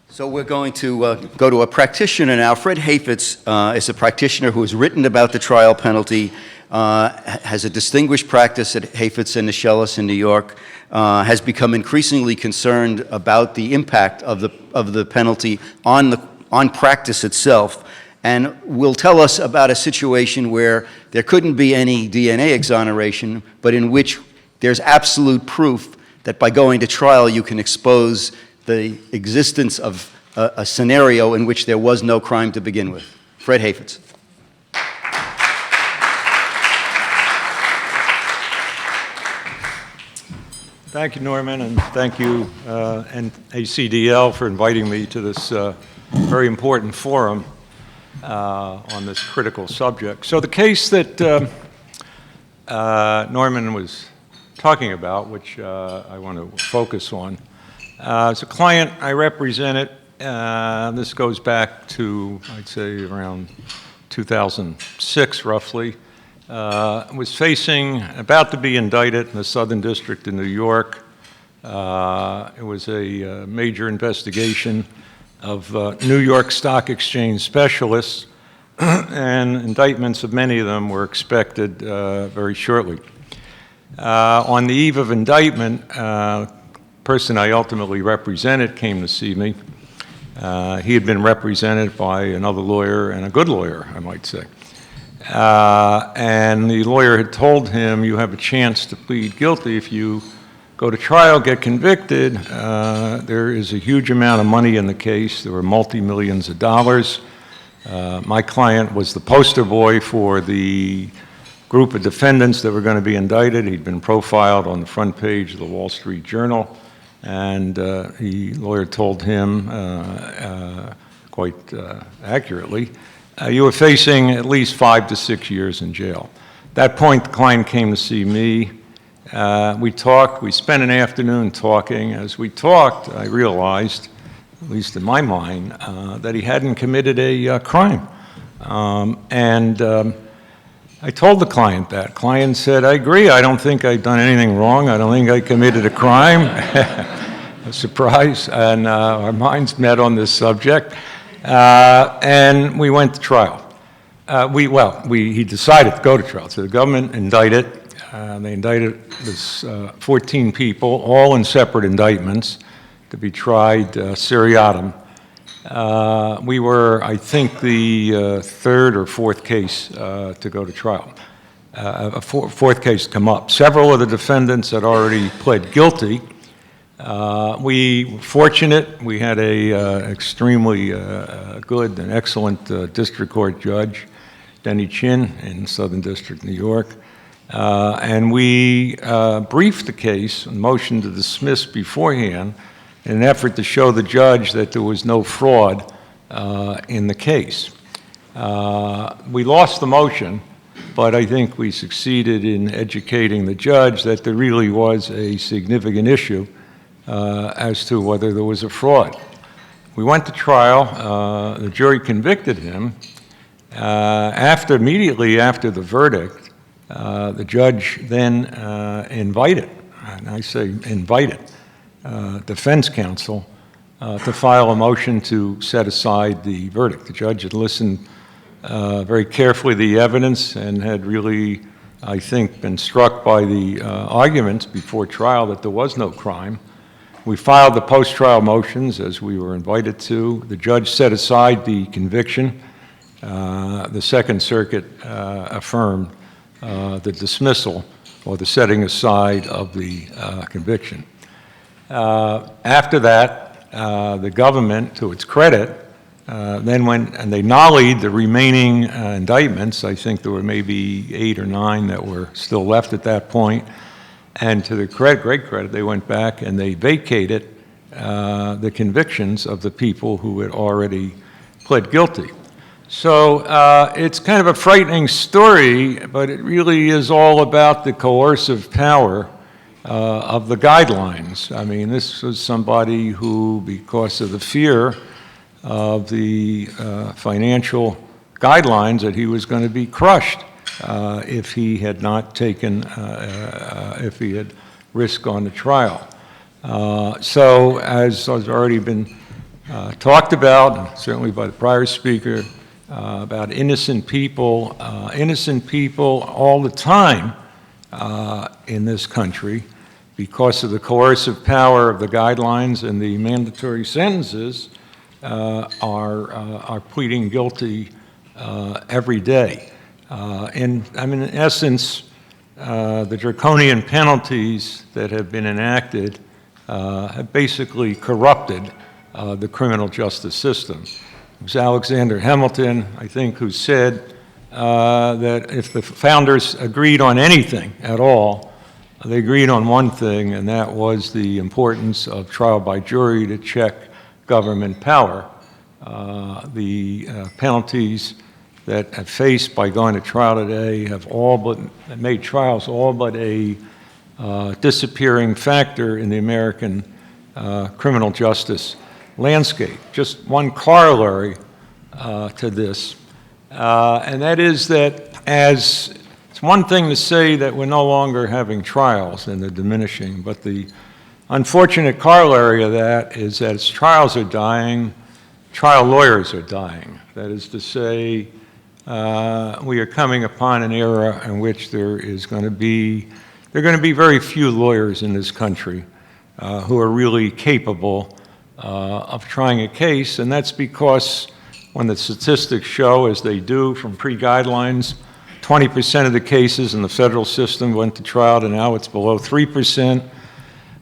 So we're going to go to a practitioner now. Fred Hafetz is a practitioner who has written about the trial penalty, has a distinguished practice at Hafetz and Nichelas in New York, has become increasingly concerned about the impact of the penalty on practice itself, and will tell us about a situation where there couldn't be any DNA exoneration, but in which there's absolute proof that by going to trial you can expose the existence of a scenario in which there was no crime to begin with. Fred Hafetz. Thank you, Norman, and thank you, NACDL, for inviting me to this very important forum on this critical subject. So the case that Norman was talking about, which I want to focus on, as a client I represented, this goes back to, I'd say, around 2006, roughly, was facing, about to be indicted in the Southern District of New York. It was a major investigation of New York Stock Exchange specialists, and indictments of many of them were expected very shortly. On the eve of indictment, person I ultimately represented came to see me. He had been represented by another lawyer, and a good lawyer, I might say. And the lawyer had told him, you have a chance to plead guilty if you go to trial, get convicted. There is a huge amount of money in the case. There were multi-millions of dollars. My client was the poster boy for the group of defendants that were going to be indicted. He'd been profiled on the front page of the Wall Street Journal. And the lawyer told him quite accurately, you were facing at least 5 to 6 years in jail. At that point, the client came to see me. We talked. We spent an afternoon talking. As we talked, I realized, at least in my mind, that he hadn't committed a crime. I told the client that. Client said, I agree. I don't think I've done anything wrong. I don't think I committed a crime. A surprise. And our minds met on this subject. And we went to trial. He decided to go to trial. So the government indicted. They indicted this 14 people, all in separate indictments, to be tried seriatim. We were, I think, the third or fourth case to go to trial. A fourth case come up. Several of the defendants had already pled guilty. We were fortunate. We had a extremely good and excellent district court judge, Denny Chin, in Southern District, New York. And we briefed the case, a motion to dismiss beforehand, in an effort to show the judge that there was no fraud in the case. We lost the motion, but I think we succeeded in educating the judge that there really was a significant issue as to whether there was a fraud. We went to trial. The jury convicted him. Immediately after the verdict, the judge then invited, and I say invited, defense counsel to file a motion to set aside the verdict. The judge had listened very carefully to the evidence and had really, I think, been struck by the arguments before trial that there was no crime. We filed the post-trial motions as we were invited to. The judge set aside the conviction. The Second Circuit affirmed the dismissal or the setting aside of the conviction. After that, the government, to its credit, then went and they nollied the remaining indictments. I think there were maybe 8 or 9 that were still left at that point. And to their great credit, they went back and they vacated the convictions of the people who had already pled guilty. So it's kind of a frightening story, but it really is all about the coercive power of the guidelines. I mean, this was somebody who, because of the fear of the financial guidelines, that he was going to be crushed if he had not taken, if he had risk on the trial. So as has already been talked about, certainly by the prior speaker, about innocent people all the time in this country, because of the coercive power of the guidelines and the mandatory sentences, are pleading guilty every day. And I mean, in essence, the draconian penalties that have been enacted have basically corrupted the criminal justice system. It was Alexander Hamilton, I think, who said that if the founders agreed on anything at all, they agreed on one thing, and that was the importance of trial by jury to check government power. The penalties that have faced by going to trial today have all but made trials all but a disappearing factor in the American criminal justice landscape. Just one corollary to this, and that is that as it's one thing to say that we're no longer having trials and they're diminishing, but the unfortunate corollary of that is that as trials are dying, trial lawyers are dying. That is to say, we are coming upon an era in which there are going to be very few lawyers in this country who are really capable of trying a case, and that's because when the statistics show, as they do from pre-guidelines, 20% of the cases in the federal system went to trial, and now it's below 3%.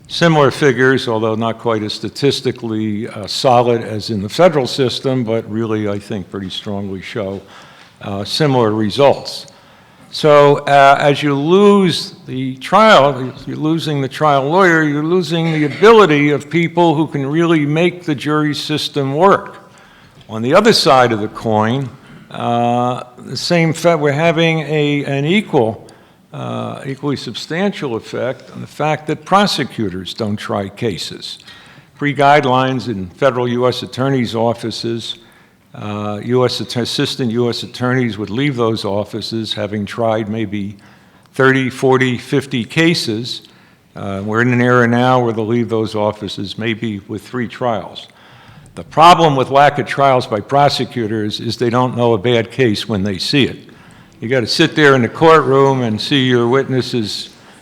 Similar figures, although not quite as statistically solid as in the federal system, but really, I think, pretty strongly show similar results. So as you lose the trial, you're losing the trial lawyer, you're losing the ability of people who can really make the jury system work. On the other side of the coin, the same fact, we're having an equally substantial effect on the fact that prosecutors don't try cases. Pre-guidelines in federal U.S. attorneys' offices, assistant U.S. attorneys would leave those offices having tried maybe 30, 40, 50 cases. We're in an era now where they'll leave those offices maybe with 3 trials. The problem with lack of trials by prosecutors is they don't know a bad case when they see it. You got to sit there in the courtroom and see your witness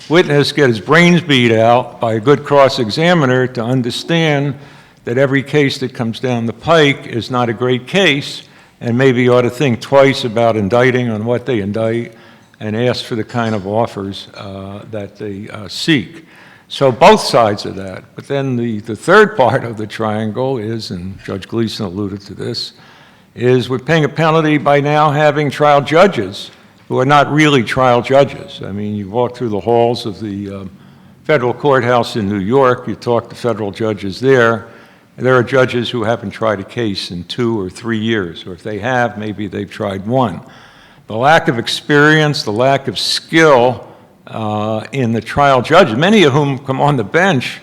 get his brains beat out by a good cross-examiner to understand that every case that comes down the pike is not a great case, and maybe you ought to think twice about indicting on what they indict and ask for the kind of offers that they seek. So both sides of that. But then the third part of the triangle is, and Judge Gleason alluded to this, is we're paying a penalty by now having trial judges who are not really trial judges. I mean, you walk through the halls of the federal courthouse in New York, you talk to federal judges there, and there are judges who haven't tried a case in 2 or 3 years, or if they have, maybe they've tried 1. The lack of experience, the lack of skill in the trial judges, many of whom come on the bench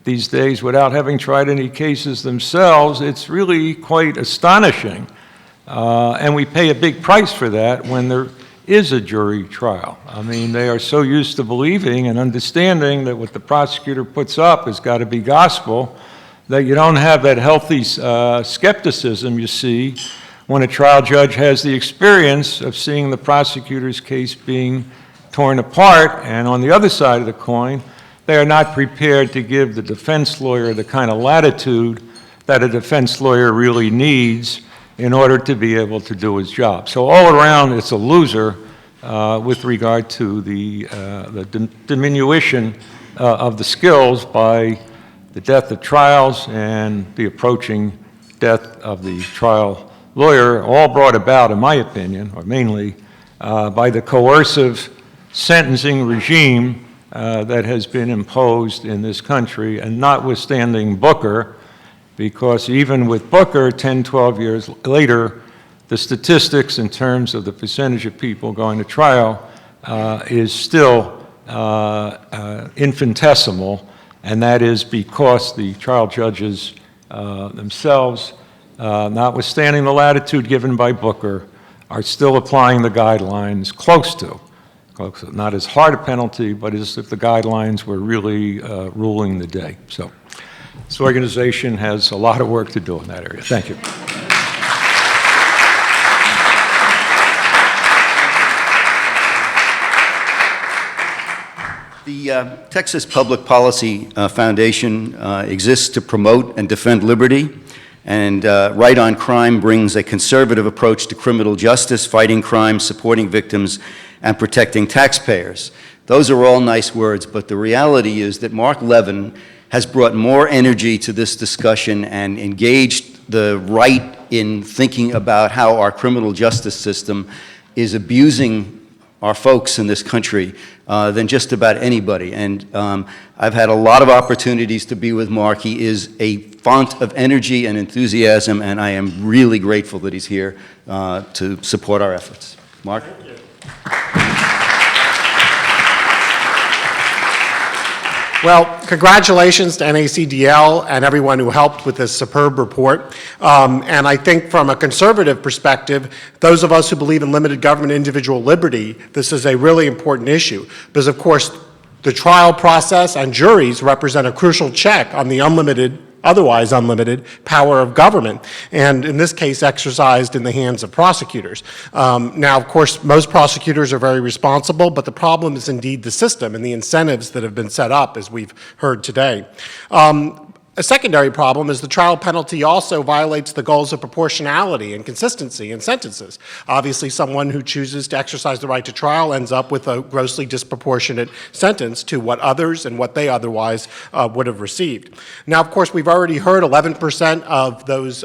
these days without having tried any cases themselves, it's really quite astonishing. And we pay a big price for that when there is a jury trial. I mean, they are so used to believing and understanding that what the prosecutor puts up has got to be gospel, that you don't have that healthy skepticism you see when a trial judge has the experience of seeing the prosecutor's case being torn apart, and on the other side of the coin, they are not prepared to give the defense lawyer the kind of latitude that a defense lawyer really needs in order to be able to do his job. So all around, it's a loser with regard to the diminution of the skills by the death of trials and the approaching death of the trial lawyer, all brought about, in my opinion, or mainly, by the coercive sentencing regime that has been imposed in this country, and notwithstanding Booker, because even with Booker, 10, 12 years later, the statistics in terms of the percentage of people going to trial is still infinitesimal, and that is because the trial judges themselves, notwithstanding the latitude given by Booker, are still applying the guidelines close to, not as hard a penalty, but as if the guidelines were really ruling the day. So this organization has a lot of work to do in that area. Thank you. The Texas Public Policy Foundation exists to promote and defend liberty, and Right on Crime brings a conservative approach to criminal justice, fighting crime, supporting victims, and protecting taxpayers. Those are all nice words, but the reality is that Mark Levin has brought more energy to this discussion and engaged the right in thinking about how our criminal justice system is abusing our folks in this country than just about anybody. And I've had a lot of opportunities to be with Mark. He is a font of energy and enthusiasm, and I am really grateful that he's here to support our efforts. Mark? Thank you. Well, congratulations to NACDL and everyone who helped with this superb report. And I think from a conservative perspective, those of us who believe in limited government and individual liberty, this is a really important issue. Because, of course, the trial process and juries represent a crucial check on the otherwise unlimited power of government, and in this case exercised in the hands of prosecutors. Now, of course, most prosecutors are very responsible, but the problem is indeed the system and the incentives that have been set up, as we've heard today. A secondary problem is the trial penalty also violates the goals of proportionality and consistency in sentences. Obviously, someone who chooses to exercise the right to trial ends up with a grossly disproportionate sentence to what others and what they otherwise would have received. Now, of course, we've already heard 11% of those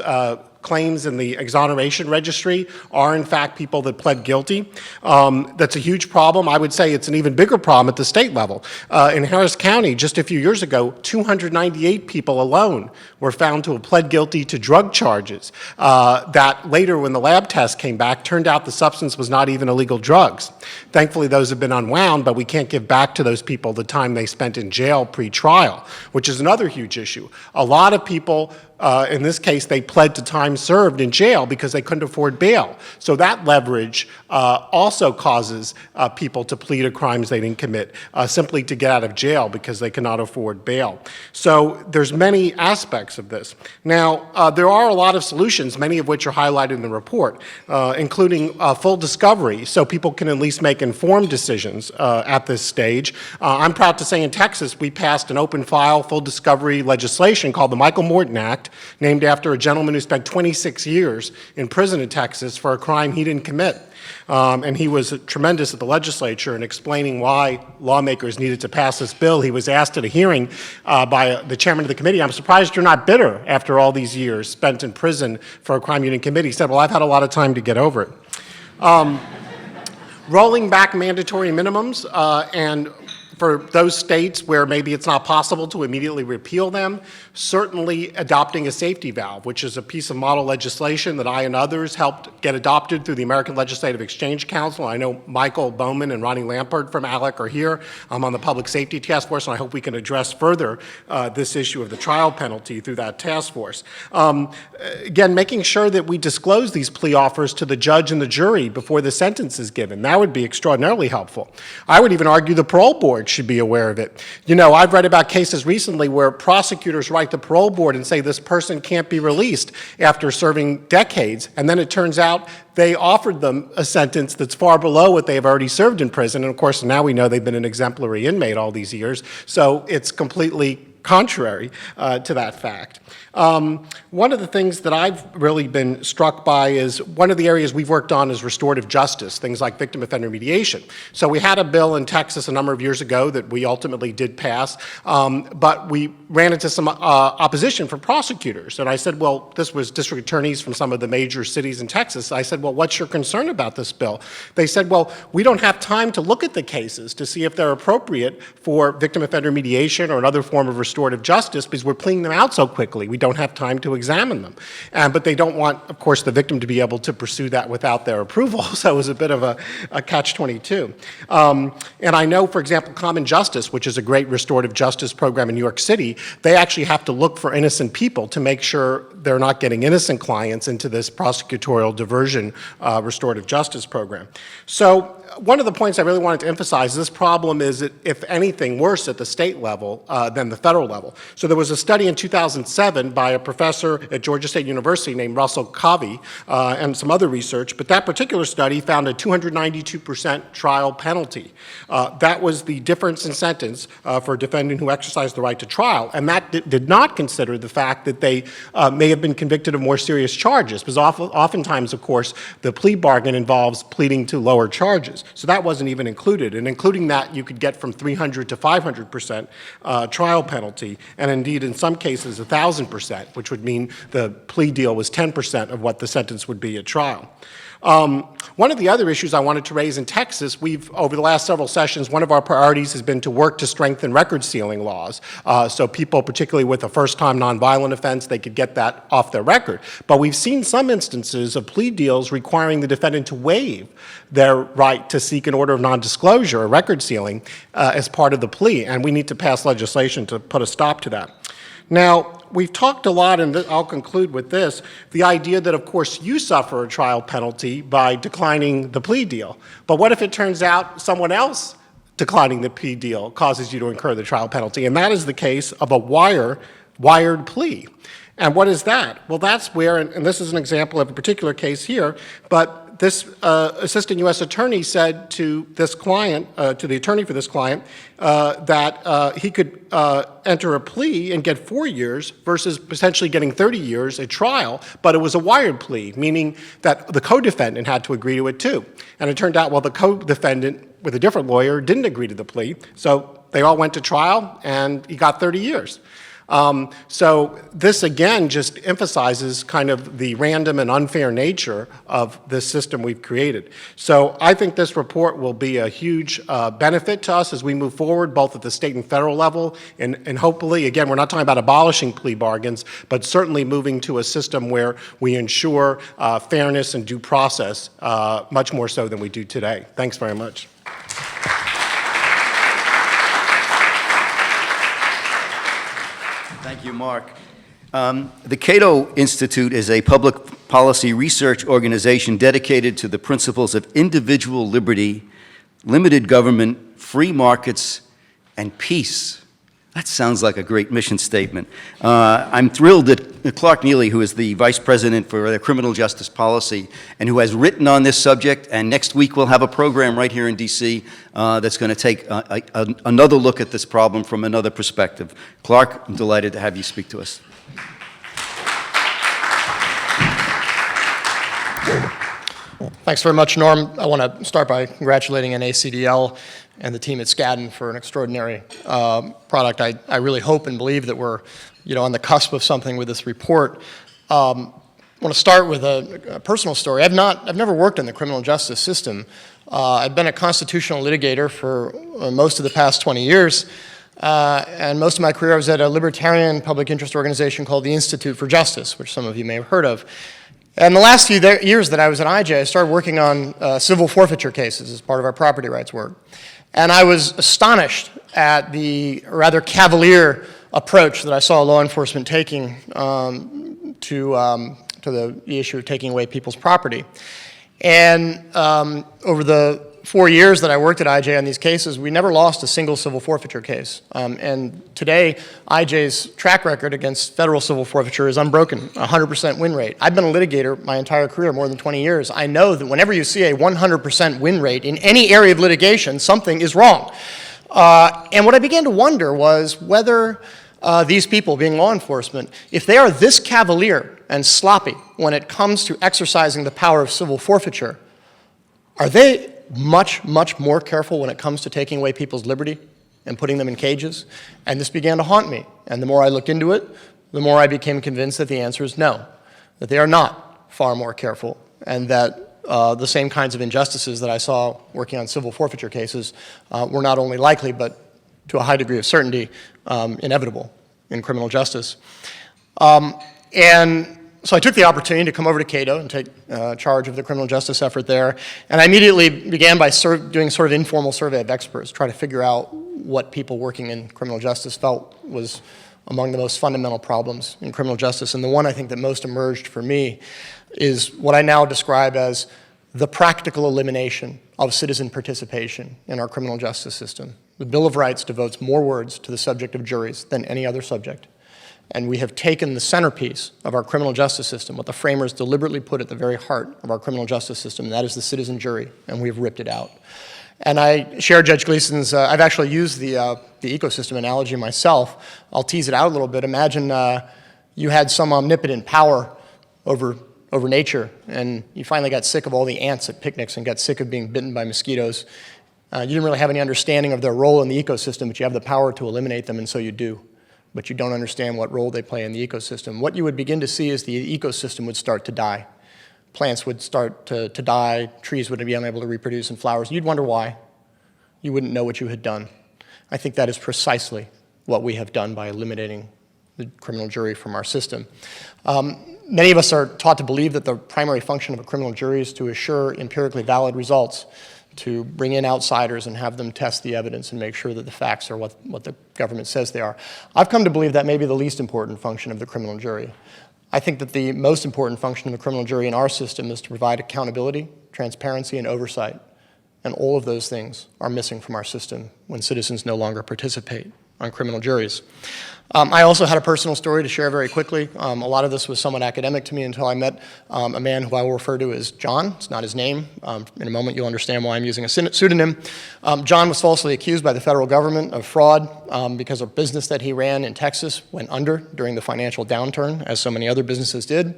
claims in the exoneration registry are in fact people that pled guilty. That's a huge problem. I would say it's an even bigger problem at the state level. In Harris County, just a few years ago, 298 people alone were found to have pled guilty to drug charges that later, when the lab test came back, turned out the substance was not even illegal drugs. Thankfully, those have been unwound, but we can't give back to those people the time they spent in jail pre-trial, which is another huge issue. A lot of people, in this case, they pled to time served in jail because they couldn't afford bail. So that leverage also causes people to plead to crimes they didn't commit simply to get out of jail because they cannot afford bail. So there's many aspects of this. Now, there are a lot of solutions, many of which are highlighted in the report, including full discovery, so people can at least make informed decisions at this stage. I'm proud to say in Texas, we passed an open file, full discovery legislation called the Michael Morton Act, named after a gentleman who spent 26 years in prison in Texas for a crime he didn't commit. And he was tremendous at the legislature in explaining why lawmakers needed to pass this bill. He was asked at a hearing by the chairman of the committee, "I'm surprised you're not bitter after all these years spent in prison for a crime you didn't commit." He said, "Well, I've had a lot of time to get over it." Rolling back mandatory minimums and for those states where maybe it's not possible to immediately repeal them, certainly adopting a safety valve, which is a piece of model legislation that I and others helped get adopted through the American Legislative Exchange Council. I know Michael Bowman and Ronnie Lampert from ALEC are here. I'm on the Public Safety Task Force, and I hope we can address further this issue of the trial penalty through that task force. Again, making sure that we disclose these plea offers to the judge and the jury before the sentence is given. That would be extraordinarily helpful. I would even argue the parole board should be aware of it. You know, I've read about cases recently where prosecutors write the parole board and say this person can't be released after serving decades, and then it turns out they offered them a sentence that's far below what they've already served in prison. And of course, now we know they've been an exemplary inmate all these years, so it's completely contrary to that fact. One of the things that I've really been struck by is one of the areas we've worked on is restorative justice, things like victim offender mediation. So we had a bill in Texas a number of years ago that we ultimately did pass, but we ran into some opposition from prosecutors. And I said, well, this was district attorneys from some of the major cities in Texas. I said, well, what's your concern about this bill? They said, well, we don't have time to look at the cases to see if they're appropriate for victim offender mediation or another form of restorative justice because we're pleading them out so quickly. We don't have time to examine them. But they don't want, of course, the victim to be able to pursue that without their approval. So it was a bit of a catch-22. And I know, for example, Common Justice, which is a great restorative justice program in New York City, they actually have to look for innocent people to make sure they're not getting innocent clients into this prosecutorial diversion restorative justice program. So one of the points I really wanted to emphasize is this problem is, if anything, worse at the state level than the federal level. So there was a study in 2007 by a professor at Georgia State University named Russell Covey and some other research, but that particular study found a 292% trial penalty. That was the difference in sentence for a defendant who exercised the right to trial, and that did not consider the fact that they may have been convicted of more serious charges, because oftentimes, of course, the plea bargain involves pleading to lower charges. So that wasn't even included. And including that, you could get from 300 to 500% trial penalty, and indeed, in some cases, 1,000%, which would mean the plea deal was 10% of what the sentence would be at trial. One of the other issues I wanted to raise in Texas, over the last several sessions, one of our priorities has been to work to strengthen record sealing laws. So people, particularly with a first-time nonviolent offense, they could get that off their record. But we've seen some instances of plea deals requiring the defendant to waive their right to seek an order of nondisclosure, or record sealing, as part of the plea. And we need to pass legislation to put a stop to that. Now, we've talked a lot, and I'll conclude with this, the idea that, of course, you suffer a trial penalty by declining the plea deal. But what if it turns out someone else declining the plea deal causes you to incur the trial penalty? And that is the case of a wired plea. And what is that? Well, that's where, and this is an example of a particular case here, but this assistant U.S. attorney said to this client, to the attorney for this client, that he could enter a plea and get 4 years versus potentially getting 30 years at trial, but it was a wired plea, meaning that the co-defendant had to agree to it too. And it turned out, well, the co-defendant with a different lawyer didn't agree to the plea, so they all went to trial and he got 30 years. So this, again, just emphasizes kind of the random and unfair nature of this system we've created. So I think this report will be a huge benefit to us as we move forward, both at the state and federal level, and hopefully, again, we're not talking about abolishing plea bargains, but certainly moving to a system where we ensure fairness and due process much more so than we do today. Thanks very much. Thank you, Mark. The Cato Institute is a public policy research organization dedicated to the principles of individual liberty, limited government, free markets, and peace. That sounds like a great mission statement. I'm thrilled that Clark Neely, who is the Vice President for the Criminal Justice Policy and who has written on this subject, and next week we'll have a program right here in D.C. That's going to take another look at this problem from another perspective. Clark, I'm delighted to have you speak to us. Thanks very much, Norm. I want to start by congratulating NACDL and the team at Skadden for an extraordinary product. I really hope and believe that we're, on the cusp of something with this report. I want to start with a personal story. I've never worked in the criminal justice system. I've been a constitutional litigator for most of the past 20 years, and most of my career I was at a libertarian public interest organization called the Institute for Justice, which some of you may have heard of. And the last few years that I was at IJ, I started working on civil forfeiture cases as part of our property rights work. And I was astonished at the rather cavalier approach that I saw law enforcement taking to the issue of taking away people's property. And over the 4 years that I worked at IJ on these cases, we never lost a single civil forfeiture case. And today, IJ's track record against federal civil forfeiture is unbroken, 100% win rate. I've been a litigator my entire career, more than 20 years. I know that whenever you see a 100% win rate in any area of litigation, something is wrong. And what I began to wonder was whether these people, being law enforcement, if they are this cavalier and sloppy when it comes to exercising the power of civil forfeiture, are they much, much more careful when it comes to taking away people's liberty and putting them in cages? And this began to haunt me. And the more I looked into it, the more I became convinced that the answer is no, that they are not far more careful, and that the same kinds of injustices that I saw working on civil forfeiture cases were not only likely, but to a high degree of certainty, inevitable in criminal justice. And so I took the opportunity to come over to Cato and take charge of the criminal justice effort there. And I immediately began by doing sort of informal survey of experts, try to figure out what people working in criminal justice felt was among the most fundamental problems in criminal justice. And the one I think that most emerged for me is what I now describe as the practical elimination of citizen participation in our criminal justice system. The Bill of Rights devotes more words to the subject of juries than any other subject. And we have taken the centerpiece of our criminal justice system, what the framers deliberately put at the very heart of our criminal justice system, and that is the citizen jury, and we have ripped it out. And I share Judge Gleason's, I've actually used the ecosystem analogy myself. I'll tease it out a little bit. Imagine you had some omnipotent power over nature, and you finally got sick of all the ants at picnics and got sick of being bitten by mosquitoes. You didn't really have any understanding of their role in the ecosystem, but you have the power to eliminate them, and so you do. But you don't understand what role they play in the ecosystem. What you would begin to see is the ecosystem would start to die. Plants would start to die, trees would be unable to reproduce, and flowers. You'd wonder why. You wouldn't know what you had done. I think that is precisely what we have done by eliminating the criminal jury from our system. Many of us are taught to believe that the primary function of a criminal jury is to assure empirically valid results, to bring in outsiders and have them test the evidence and make sure that the facts are what the government says they are. I've come to believe that may be the least important function of the criminal jury. I think that the most important function of the criminal jury in our system is to provide accountability, transparency, and oversight. And all of those things are missing from our system when citizens no longer participate on criminal juries. I also had a personal story to share very quickly. A lot of this was somewhat academic to me until I met a man who I will refer to as John. It's not his name. In a moment you'll understand why I'm using a pseudonym. John was falsely accused by the federal government of fraud because a business that he ran in Texas went under during the financial downturn, as so many other businesses did.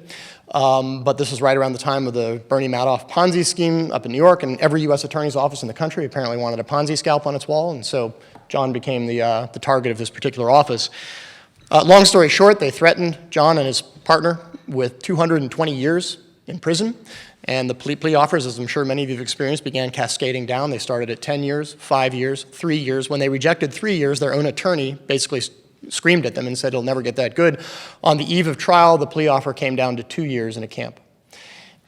But this was right around the time of the Bernie Madoff Ponzi scheme up in New York, and every U.S. attorney's office in the country apparently wanted a Ponzi scalp on its wall, and so John became the target of this particular office. Long story short, they threatened John and his partner with 220 years in prison, and the plea offers, as I'm sure many of you have experienced, began cascading down. They started at 10 years, 5 years, 3 years. When they rejected 3 years, their own attorney basically screamed at them and said, "It'll never get that good." On the eve of trial, the plea offer came down to 2 years in a camp.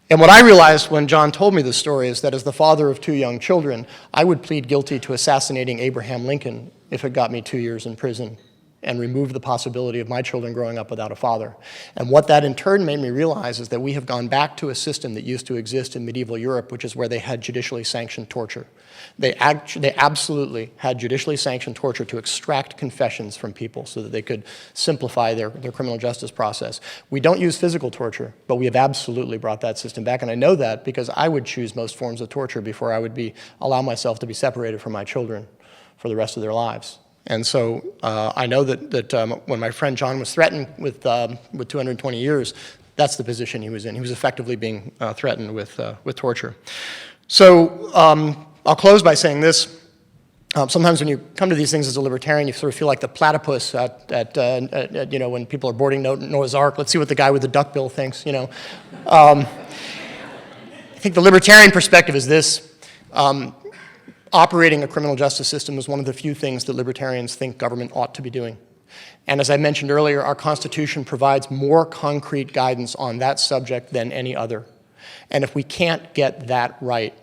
And what I realized when John told me this story is that as the father of 2 young children, I would plead guilty to assassinating Abraham Lincoln if it got me 2 years in prison and removed the possibility of my children growing up without a father. And what that in turn made me realize is that we have gone back to a system that used to exist in medieval Europe, which is where they had judicially sanctioned torture. They absolutely had judicially sanctioned torture to extract confessions from people so that they could simplify their criminal justice process. We don't use physical torture, but we have absolutely brought that system back. And I know that because I would choose most forms of torture before I would allow myself to be separated from my children for the rest of their lives. And so I know that when my friend John was threatened with 220 years, that's the position he was in. He was effectively being threatened with torture. So I'll close by saying this. Sometimes when you come to these things as a libertarian, you sort of feel like the platypus when people are boarding Noah's Ark. Let's see what the guy with the duckbill thinks. I think the libertarian perspective is this. Operating a criminal justice system is one of the few things that libertarians think government ought to be doing. And as I mentioned earlier, our Constitution provides more concrete guidance on that subject than any other. And if we can't get that right,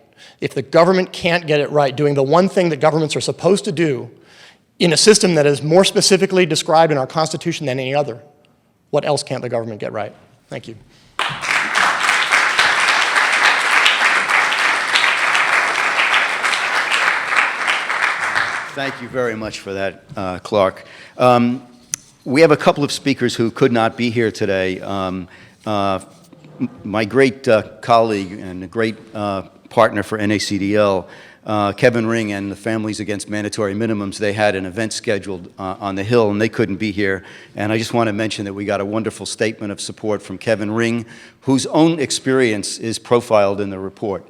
if the government can't get it right, doing the one thing that governments are supposed to do in a system that is more specifically described in our Constitution than any other, what else can't the government get right? Thank you. Thank you very much for that, Clark. We have a couple of speakers who could not be here today. My great colleague and a great partner for NACDL, Kevin Ring and the Families Against Mandatory Minimums, they had an event scheduled on the Hill, and they couldn't be here. And I just want to mention that we got a wonderful statement of support from Kevin Ring, whose own experience is profiled in the report.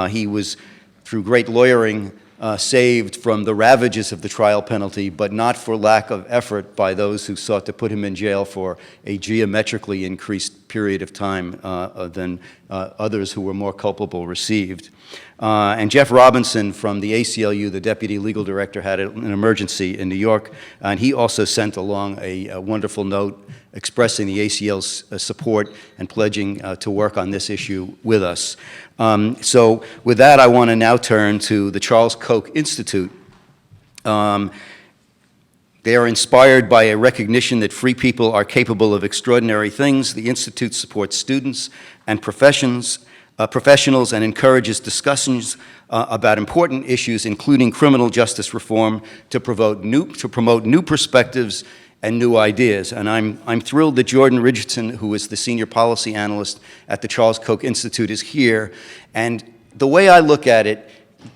He was, through great lawyering, saved from the ravages of the trial penalty, but not for lack of effort by those who sought to put him in jail for a geometrically increased period of time than others who were more culpable received. And Jeff Robinson from the ACLU, the Deputy Legal Director, had an emergency in New York, and he also sent along a wonderful note expressing the ACL's support and pledging to work on this issue with us. So with that, I want to now turn to the Charles Koch Institute. They are inspired by a recognition that free people are capable of extraordinary things. The Institute supports students and professionals and encourages discussions about important issues, including criminal justice reform, to promote new perspectives and new ideas. And I'm thrilled that Jordan Richardson, who is the senior policy analyst at the Charles Koch Institute, is here. And the way I look at it,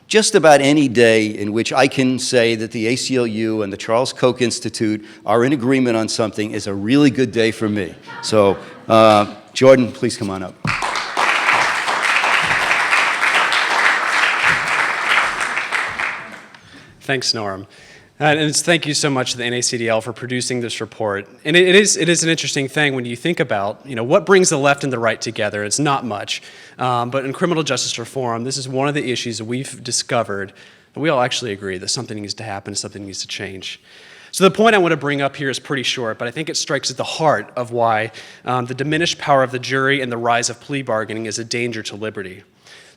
just about any day in which I can say that the ACLU and the Charles Koch Institute are in agreement on something is a really good day for me. So, Jordan, please come on up. Thanks, Norm. And thank you so much to the NACDL for producing this report. And it is an interesting thing when you think about, what brings the left and the right together. It's not much. But in criminal justice reform, this is one of the issues that we've discovered, and we all actually agree that something needs to happen, something needs to change. So the point I want to bring up here is pretty short, but I think it strikes at the heart of why the diminished power of the jury and the rise of plea bargaining is a danger to liberty.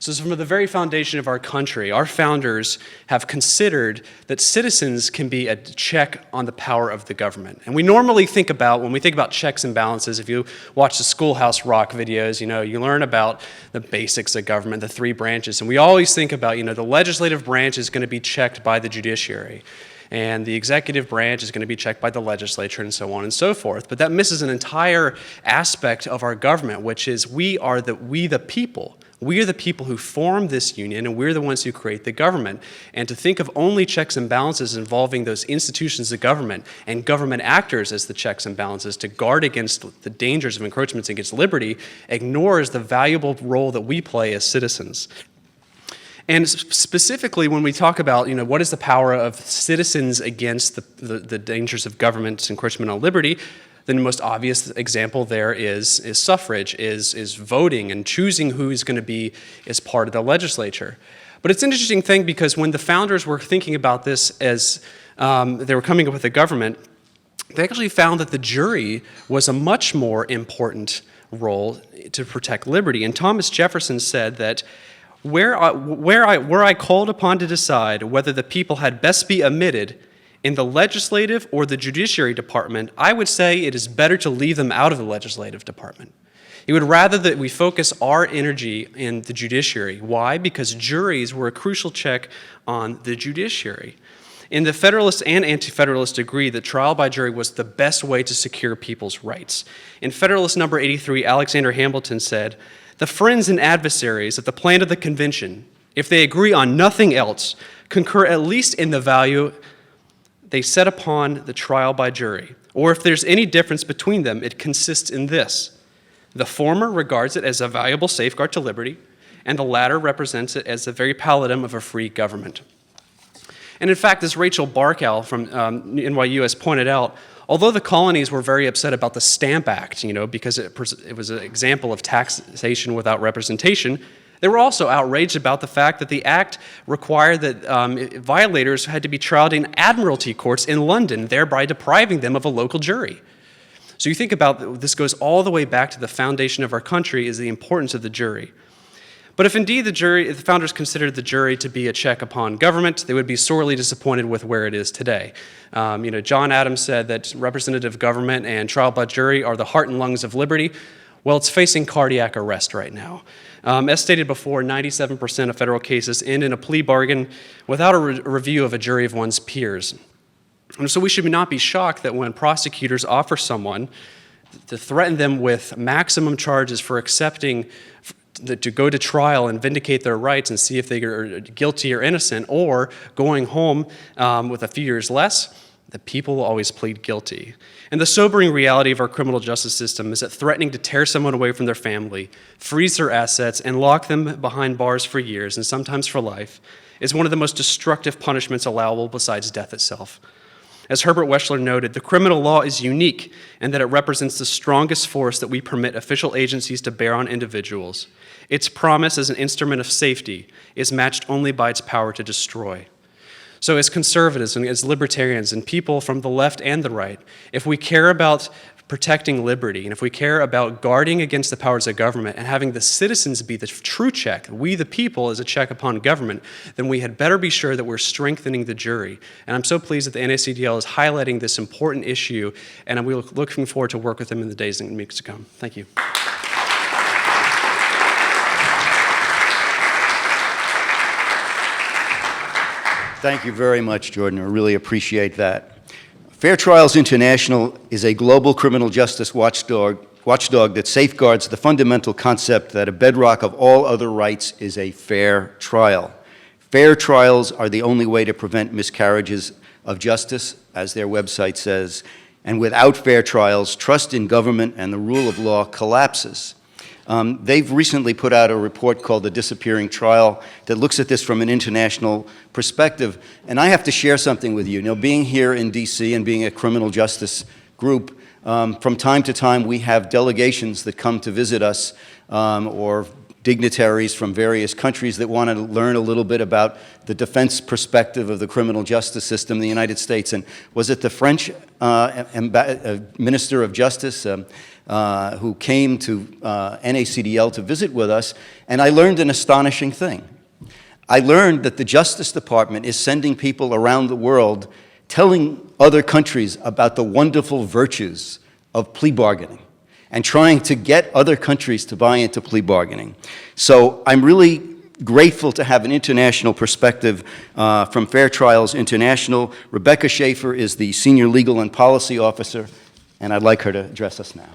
So from the very foundation of our country, our founders have considered that citizens can be a check on the power of the government. And we normally think about, when we think about checks and balances, if you watch the Schoolhouse Rock videos, you learn about the basics of government, the three branches. And we always think about, the legislative branch is going to be checked by the judiciary. And the executive branch is going to be checked by the legislature and so on and so forth. But that misses an entire aspect of our government, which is we the people. We are the people who form this union, and we're the ones who create the government. And to think of only checks and balances involving those institutions of government and government actors as the checks and balances to guard against the dangers of encroachments against liberty ignores the valuable role that we play as citizens. And specifically, when we talk about, what is the power of citizens against the dangers of government's encroachment on liberty, the most obvious example there is suffrage, is voting and choosing who is going to be as part of the legislature. But it's an interesting thing because when the founders were thinking about this as they were coming up with a government, they actually found that the jury was a much more important role to protect liberty. And Thomas Jefferson said that were I called upon to decide whether the people had best be omitted in the legislative or the judiciary department, I would say it is better to leave them out of the legislative department. He would rather that we focus our energy in the judiciary. Why? Because juries were a crucial check on the judiciary. And the Federalists and Anti-Federalists agree that trial by jury was the best way to secure people's rights. In Federalist number 83, Alexander Hamilton said, "The friends and adversaries of the plan of the convention, if they agree on nothing else, concur at least in the value they set upon the trial by jury. Or if there's any difference between them, it consists in this. The former regards it as a valuable safeguard to liberty, and the latter represents it as the very palladium of a free government." And in fact, as Rachel Barkow from NYU has pointed out, although the colonies were very upset about the Stamp Act, because it was an example of taxation without representation, they were also outraged about the fact that the act required that violators had to be tried in admiralty courts in London, thereby depriving them of a local jury. So you think about, this goes all the way back to the foundation of our country, is the importance of the jury. But if indeed the founders considered the jury to be a check upon government, they would be sorely disappointed with where it is today. John Adams said that representative government and trial by jury are the heart and lungs of liberty. Well, it's facing cardiac arrest right now. As stated before, 97% of federal cases end in a plea bargain without a review of a jury of one's peers. And so we should not be shocked that when prosecutors offer someone to threaten them with maximum charges for accepting to go to trial and vindicate their rights and see if they are guilty or innocent, or going home with a few years less, the people will always plead guilty. And the sobering reality of our criminal justice system is that threatening to tear someone away from their family, freeze their assets, and lock them behind bars for years, and sometimes for life, is one of the most destructive punishments allowable besides death itself. As Herbert Wechsler noted, the criminal law is unique in that it represents the strongest force that we permit official agencies to bear on individuals. Its promise as an instrument of safety is matched only by its power to destroy. So as conservatives and as libertarians and people from the left and the right, if we care about protecting liberty and if we care about guarding against the powers of government and having the citizens be the true check, we the people as a check upon government, then we had better be sure that we're strengthening the jury. And I'm so pleased that the NACDL is highlighting this important issue, and I'm looking forward to work with them in the days and weeks to come. Thank you. Thank you very much, Jordan. I really appreciate that. Fair Trials International is a global criminal justice watchdog that safeguards the fundamental concept that a bedrock of all other rights is a fair trial. Fair trials are the only way to prevent miscarriages of justice, as their website says, and without fair trials, trust in government and the rule of law collapses. They've recently put out a report called The Disappearing Trial that looks at this from an international perspective. And I have to share something with you. Now, being here in D.C. and being a criminal justice group, from time to time we have delegations that come to visit us, or dignitaries from various countries that want to learn a little bit about the defense perspective of the criminal justice system in the United States. And was it the French Minister of Justice who came to NACDL to visit with us, and I learned an astonishing thing. I learned that the Justice Department is sending people around the world telling other countries about the wonderful virtues of plea bargaining and trying to get other countries to buy into plea bargaining. So I'm really grateful to have an international perspective from Fair Trials International. Rebecca Schaefer is the Senior Legal and Policy Officer, and I'd like her to address us now.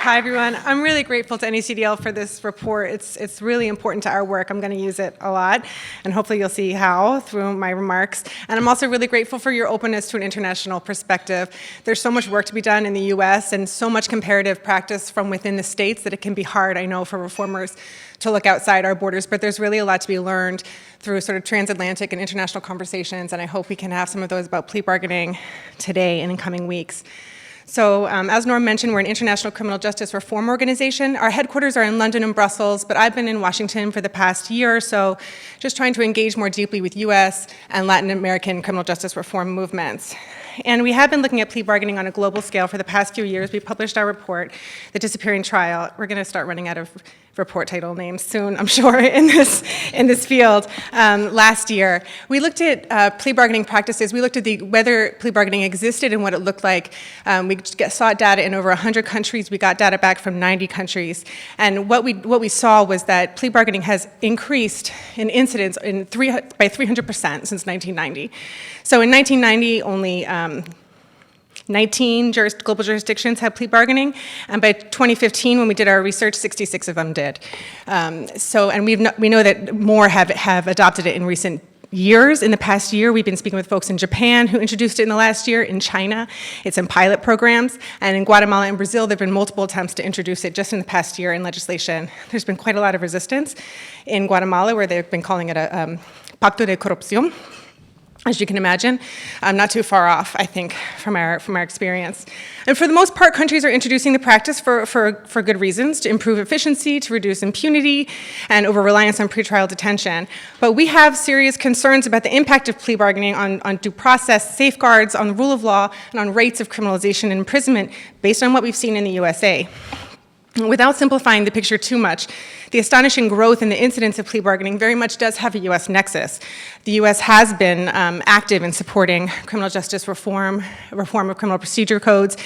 Hi, everyone. I'm really grateful to NACDL for this report. It's really important to our work. I'm going to use it a lot, and hopefully you'll see how through my remarks. And I'm also really grateful for your openness to an international perspective. There's so much work to be done in the U.S. and so much comparative practice from within the states that it can be hard, I know, for reformers to look outside our borders, but there's really a lot to be learned through sort of transatlantic and international conversations, and I hope we can have some of those about plea bargaining today and in coming weeks. So as Norm mentioned, we're an international criminal justice reform organization. Our headquarters are in London and Brussels, but I've been in Washington for the past year or so, just trying to engage more deeply with US and Latin American criminal justice reform movements. And we have been looking at plea bargaining on a global scale for the past few years. We published our report, The Disappearing Trial. We're going to start running out of report title names soon, I'm sure, in this field. Last year, we looked at plea bargaining practices. We looked at whether plea bargaining existed and what it looked like. We sought data in over 100 countries. We got data back from 90 countries. And what we saw was that plea bargaining has increased in incidence by 300% since 1990. So in 1990, only 19 global jurisdictions had plea bargaining, and by 2015, when we did our research, 66 of them did. And we know that more have adopted it in recent years. In the past year, we've been speaking with folks in Japan who introduced it in the last year. In China, it's in pilot programs, and in Guatemala and Brazil, there have been multiple attempts to introduce it just in the past year in legislation. There's been quite a lot of resistance in Guatemala, where they've been calling it a pacto de corrupción. As you can imagine, not too far off, I think, from our experience. And for the most part, countries are introducing the practice for good reasons, to improve efficiency, to reduce impunity, and over-reliance on pretrial detention. But we have serious concerns about the impact of plea bargaining on due process, safeguards, on the rule of law, and on rates of criminalization and imprisonment based on what we've seen in the USA. Without simplifying the picture too much, the astonishing growth in the incidence of plea bargaining very much does have a U.S. nexus. The U.S. has been active in supporting criminal justice reform of criminal procedure codes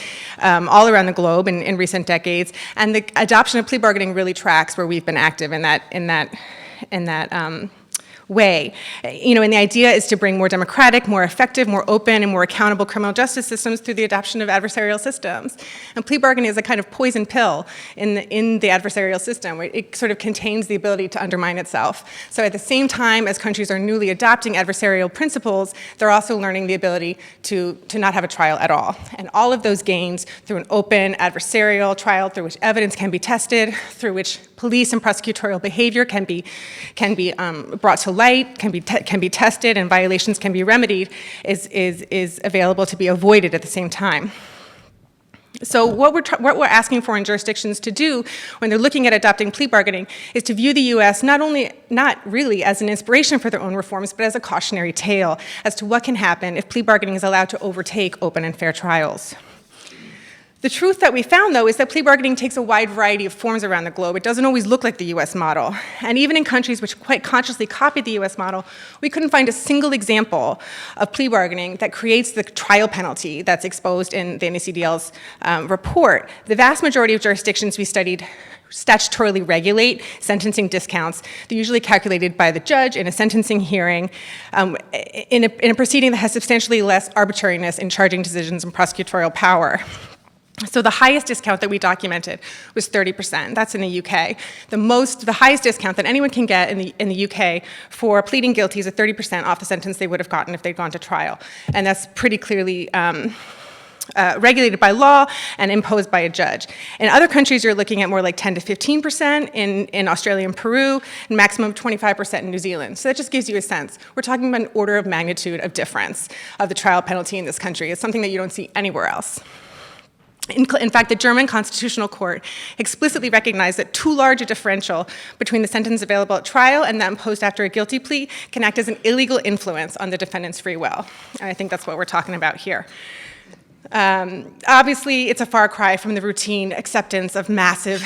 all around the globe in recent decades, and the adoption of plea bargaining really tracks where we've been active in that way. And the idea is to bring more democratic, more effective, more open, and more accountable criminal justice systems through the adoption of adversarial systems. And plea bargaining is a kind of poison pill in the adversarial system, where it sort of contains the ability to undermine itself. So at the same time as countries are newly adopting adversarial principles, they're also learning the ability to not have a trial at all. And all of those gains through an open adversarial trial, through which evidence can be tested, through which police and prosecutorial behavior can be brought to light, can be tested, and violations can be remedied, is available to be avoided at the same time. So what we're asking for in jurisdictions to do when they're looking at adopting plea bargaining is to view the U.S. not really as an inspiration for their own reforms, but as a cautionary tale as to what can happen if plea bargaining is allowed to overtake open and fair trials. The truth that we found, though, is that plea bargaining takes a wide variety of forms around the globe. It doesn't always look like the US model. And even in countries which quite consciously copied the US model, we couldn't find a single example of plea bargaining that creates the trial penalty that's exposed in the NACDL's report. The vast majority of jurisdictions we studied statutorily regulate sentencing discounts. They're usually calculated by the judge in a sentencing hearing in a proceeding that has substantially less arbitrariness in charging decisions and prosecutorial power. So the highest discount that we documented was 30%. That's in the UK. The highest discount that anyone can get in the UK for pleading guilty is a 30% off the sentence they would have gotten if they'd gone to trial. And that's pretty clearly regulated by law and imposed by a judge. In other countries, you're looking at more like 10 to 15% in Australia and Peru, and maximum of 25% in New Zealand. So that just gives you a sense. We're talking about an order of magnitude of difference of the trial penalty in this country. It's something that you don't see anywhere else. In fact, the German Constitutional Court explicitly recognized that too large a differential between the sentence available at trial and that imposed after a guilty plea can act as an illegal influence on the defendant's free will. And I think that's what we're talking about here. Obviously, it's a far cry from the routine acceptance of massive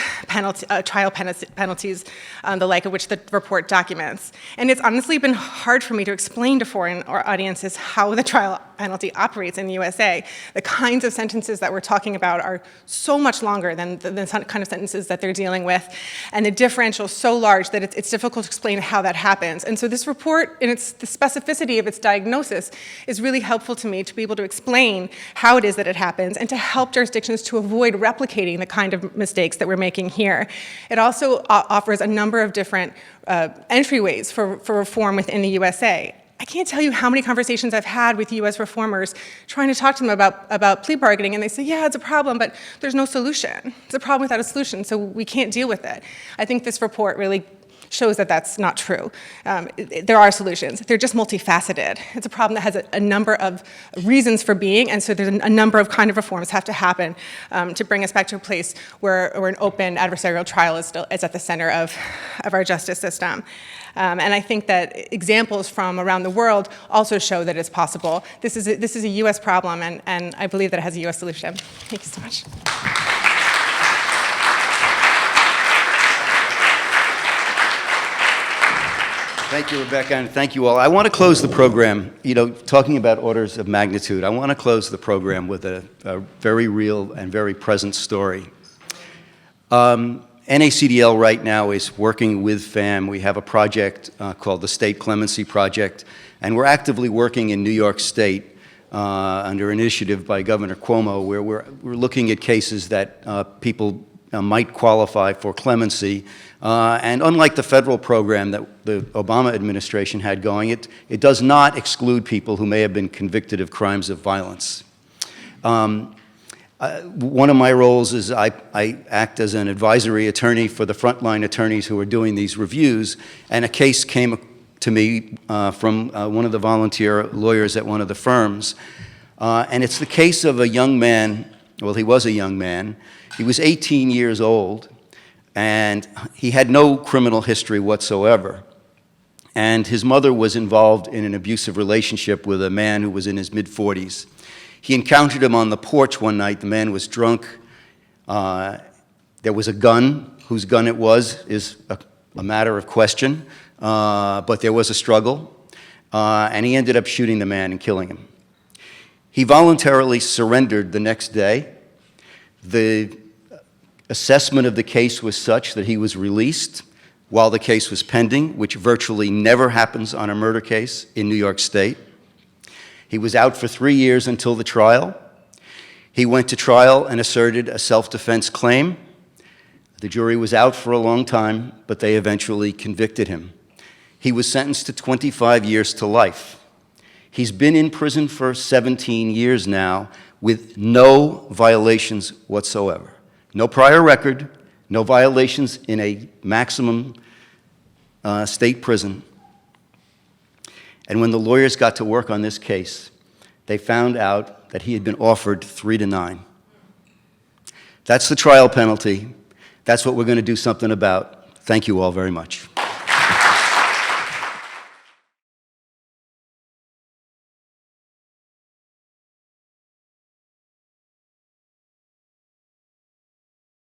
trial penalties, the like of which the report documents. And it's honestly been hard for me to explain to foreign audiences how the trial penalty operates in the USA. The kinds of sentences that we're talking about are so much longer than the kind of sentences that they're dealing with, and the differential is so large that it's difficult to explain how that happens. And so this report, in the specificity of its diagnosis, is really helpful to me to be able to explain how it is that it happens and to help jurisdictions to avoid replicating the kind of mistakes that we're making here. It also offers a number of different entryways for reform within the USA. I can't tell you how many conversations I've had with US reformers trying to talk to them about plea bargaining, and they say, yeah, it's a problem, but there's no solution. It's a problem without a solution, so we can't deal with it. I think this report really shows that that's not true. There are solutions. They're just multifaceted. It's a problem that has a number of reasons for being, and so there's a number of kind of reforms have to happen to bring us back to a place where an open adversarial trial is at the center of our justice system. And I think that examples from around the world also show that it's possible. This is a US problem, and I believe that it has a US solution. Thank you so much. Thank you, Rebecca, and thank you all. I want to close the program, talking about orders of magnitude. I want to close the program with a very real and very present story. NACDL right now is working with FAM. We have a project called the State Clemency Project, and we're actively working in New York State under an initiative by Governor Cuomo, where we're looking at cases that people might qualify for clemency. And unlike the federal program that the Obama administration had going, it does not exclude people who may have been convicted of crimes of violence. One of my roles is I act as an advisory attorney for the frontline attorneys who are doing these reviews, and a case came to me from one of the volunteer lawyers at one of the firms. And it's the case of a young man, well, he was a young man. He was 18 years old, and he had no criminal history whatsoever. And his mother was involved in an abusive relationship with a man who was in his mid-40s. He encountered him on the porch one night. The man was drunk. There was a gun. Whose gun it was is a matter of question, but there was a struggle, and he ended up shooting the man and killing him. He voluntarily surrendered the next day. The assessment of the case was such that he was released. while the case was pending, which virtually never happens on a murder case in New York State. He was out for 3 years until the trial. He went to trial and asserted a self-defense claim. The jury was out for a long time, but they eventually convicted him. He was sentenced to 25 years to life. He's been in prison for 17 years now with no violations whatsoever. No prior record, no violations in a maximum state prison. And when the lawyers got to work on this case, they found out that he had been offered 3 to 9. That's the trial penalty. That's what we're going to do something about. Thank you all very much.